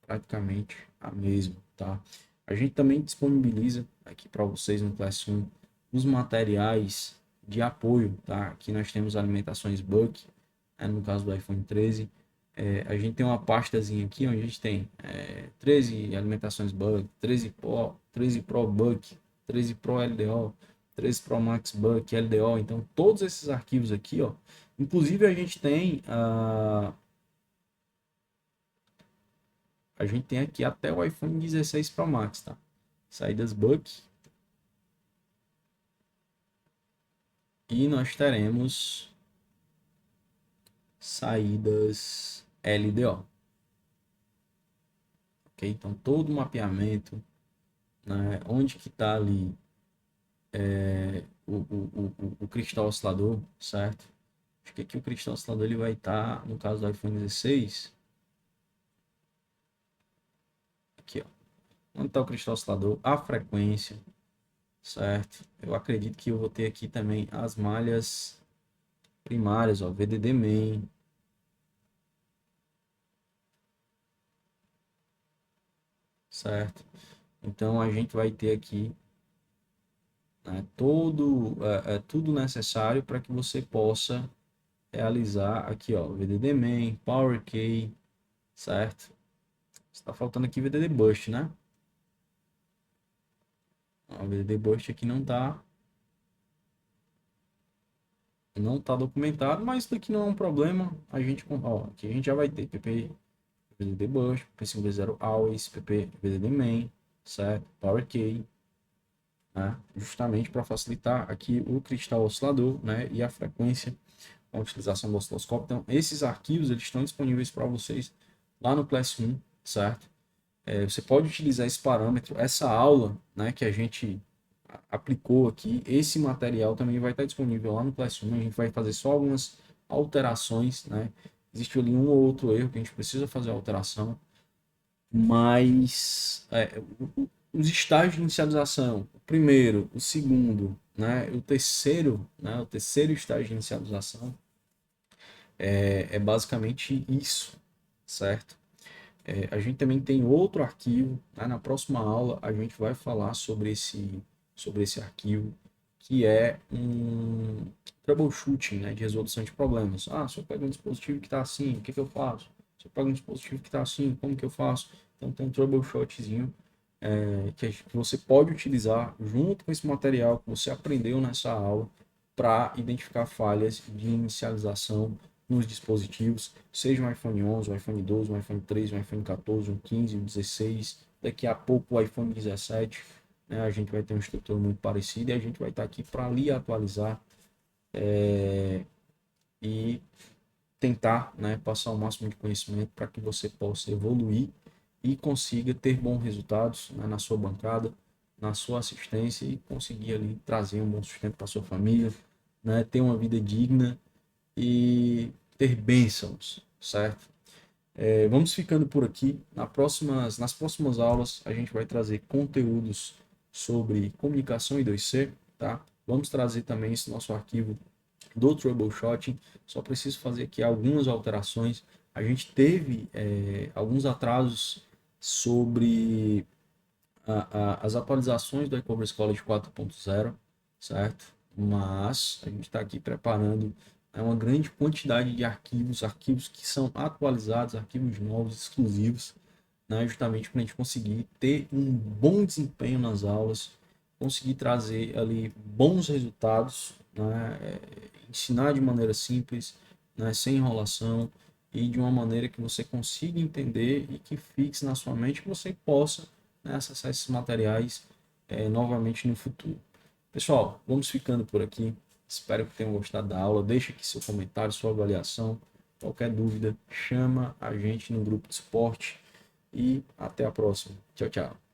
praticamente a mesma, tá? A gente também disponibiliza aqui para vocês no Classroom os materiais de apoio, tá? Aqui nós temos alimentações Buck, né? No caso do iPhone 13, a gente tem uma pastazinha aqui onde a gente tem 13 alimentações Buck, 13 Pro Buck, 13 Pro LDO, 13 Pro Max Buck, LDO. Então, todos esses arquivos aqui, ó. Inclusive, a gente tem aqui até o iPhone 16 Pro Max, tá? Saídas Buck. E nós teremos saídas LDO. Ok? Então, todo o mapeamento, né? Onde que está ali o cristal oscilador, certo? Acho que aqui o cristal oscilador ele vai estar, no caso do iPhone 16, aqui, ó. Onde está o cristal oscilador? A frequência, certo? Eu acredito que eu vou ter aqui também as malhas primárias, ó, VDD main, certo? Então a gente vai ter aqui, né, tudo necessário para que você possa realizar aqui, ó, VDD main, power key, certo? Está faltando aqui VDD boost, né? O VDD boost aqui não tá documentado, mas isso daqui não é um problema. Aqui a gente já vai ter PP VDD boost, PP520 always, PP VDD main, certo? Power key, né? Justamente para facilitar aqui o cristal oscilador, né? E a frequência, a utilização do osciloscópio. Então, esses arquivos eles estão disponíveis para vocês lá no Classroom, certo? Você pode utilizar esse parâmetro, essa aula, né, que a gente aplicou aqui, esse material também vai estar disponível lá no Classroom. A gente vai fazer só algumas alterações, né? Existe ali um ou outro erro que a gente precisa fazer a alteração, mas os estágios de inicialização, o primeiro, o segundo, né, o terceiro estágio de inicialização é basicamente isso, certo? A gente também tem outro arquivo, né? Na próxima aula a gente vai falar sobre esse arquivo, que é um troubleshooting, né? De resolução de problemas. Se eu pego um dispositivo que está assim, o que eu faço? Se eu pego um dispositivo que está assim, como que eu faço? Então tem um troubleshootzinho que você pode utilizar junto com esse material que você aprendeu nessa aula para identificar falhas de inicialização nos dispositivos, seja um iPhone 11, um iPhone 12, um iPhone 13, um iPhone 14, um 15, um 16, daqui a pouco o iPhone 17, né, a gente vai ter uma estrutura muito parecida e a gente vai estar aqui para lhe atualizar e tentar, né, passar o máximo de conhecimento para que você possa evoluir e consiga ter bons resultados, né, na sua bancada, na sua assistência e conseguir ali trazer um bom sustento para sua família, né? Ter uma vida digna e ter bênçãos, certo? Vamos ficando por aqui. Nas próximas aulas, a gente vai trazer conteúdos sobre comunicação e 2C, tá? Vamos trazer também esse nosso arquivo do troubleshooting. Só preciso fazer aqui algumas alterações. A gente teve alguns atrasos sobre as atualizações do e-commerce College 4.0, certo? Mas a gente está aqui preparando uma grande quantidade de arquivos, arquivos que são atualizados, arquivos novos, exclusivos, né? Justamente para a gente conseguir ter um bom desempenho nas aulas, conseguir trazer ali bons resultados, né? Ensinar de maneira simples, né? Sem enrolação e de uma maneira que você consiga entender e que fixe na sua mente, que você possa, né, acessar esses materiais novamente no futuro. Pessoal, vamos ficando por aqui. Espero que tenham gostado da aula. Deixa aqui seu comentário, sua avaliação. Qualquer dúvida, chama a gente no grupo de suporte. E até a próxima. Tchau, tchau.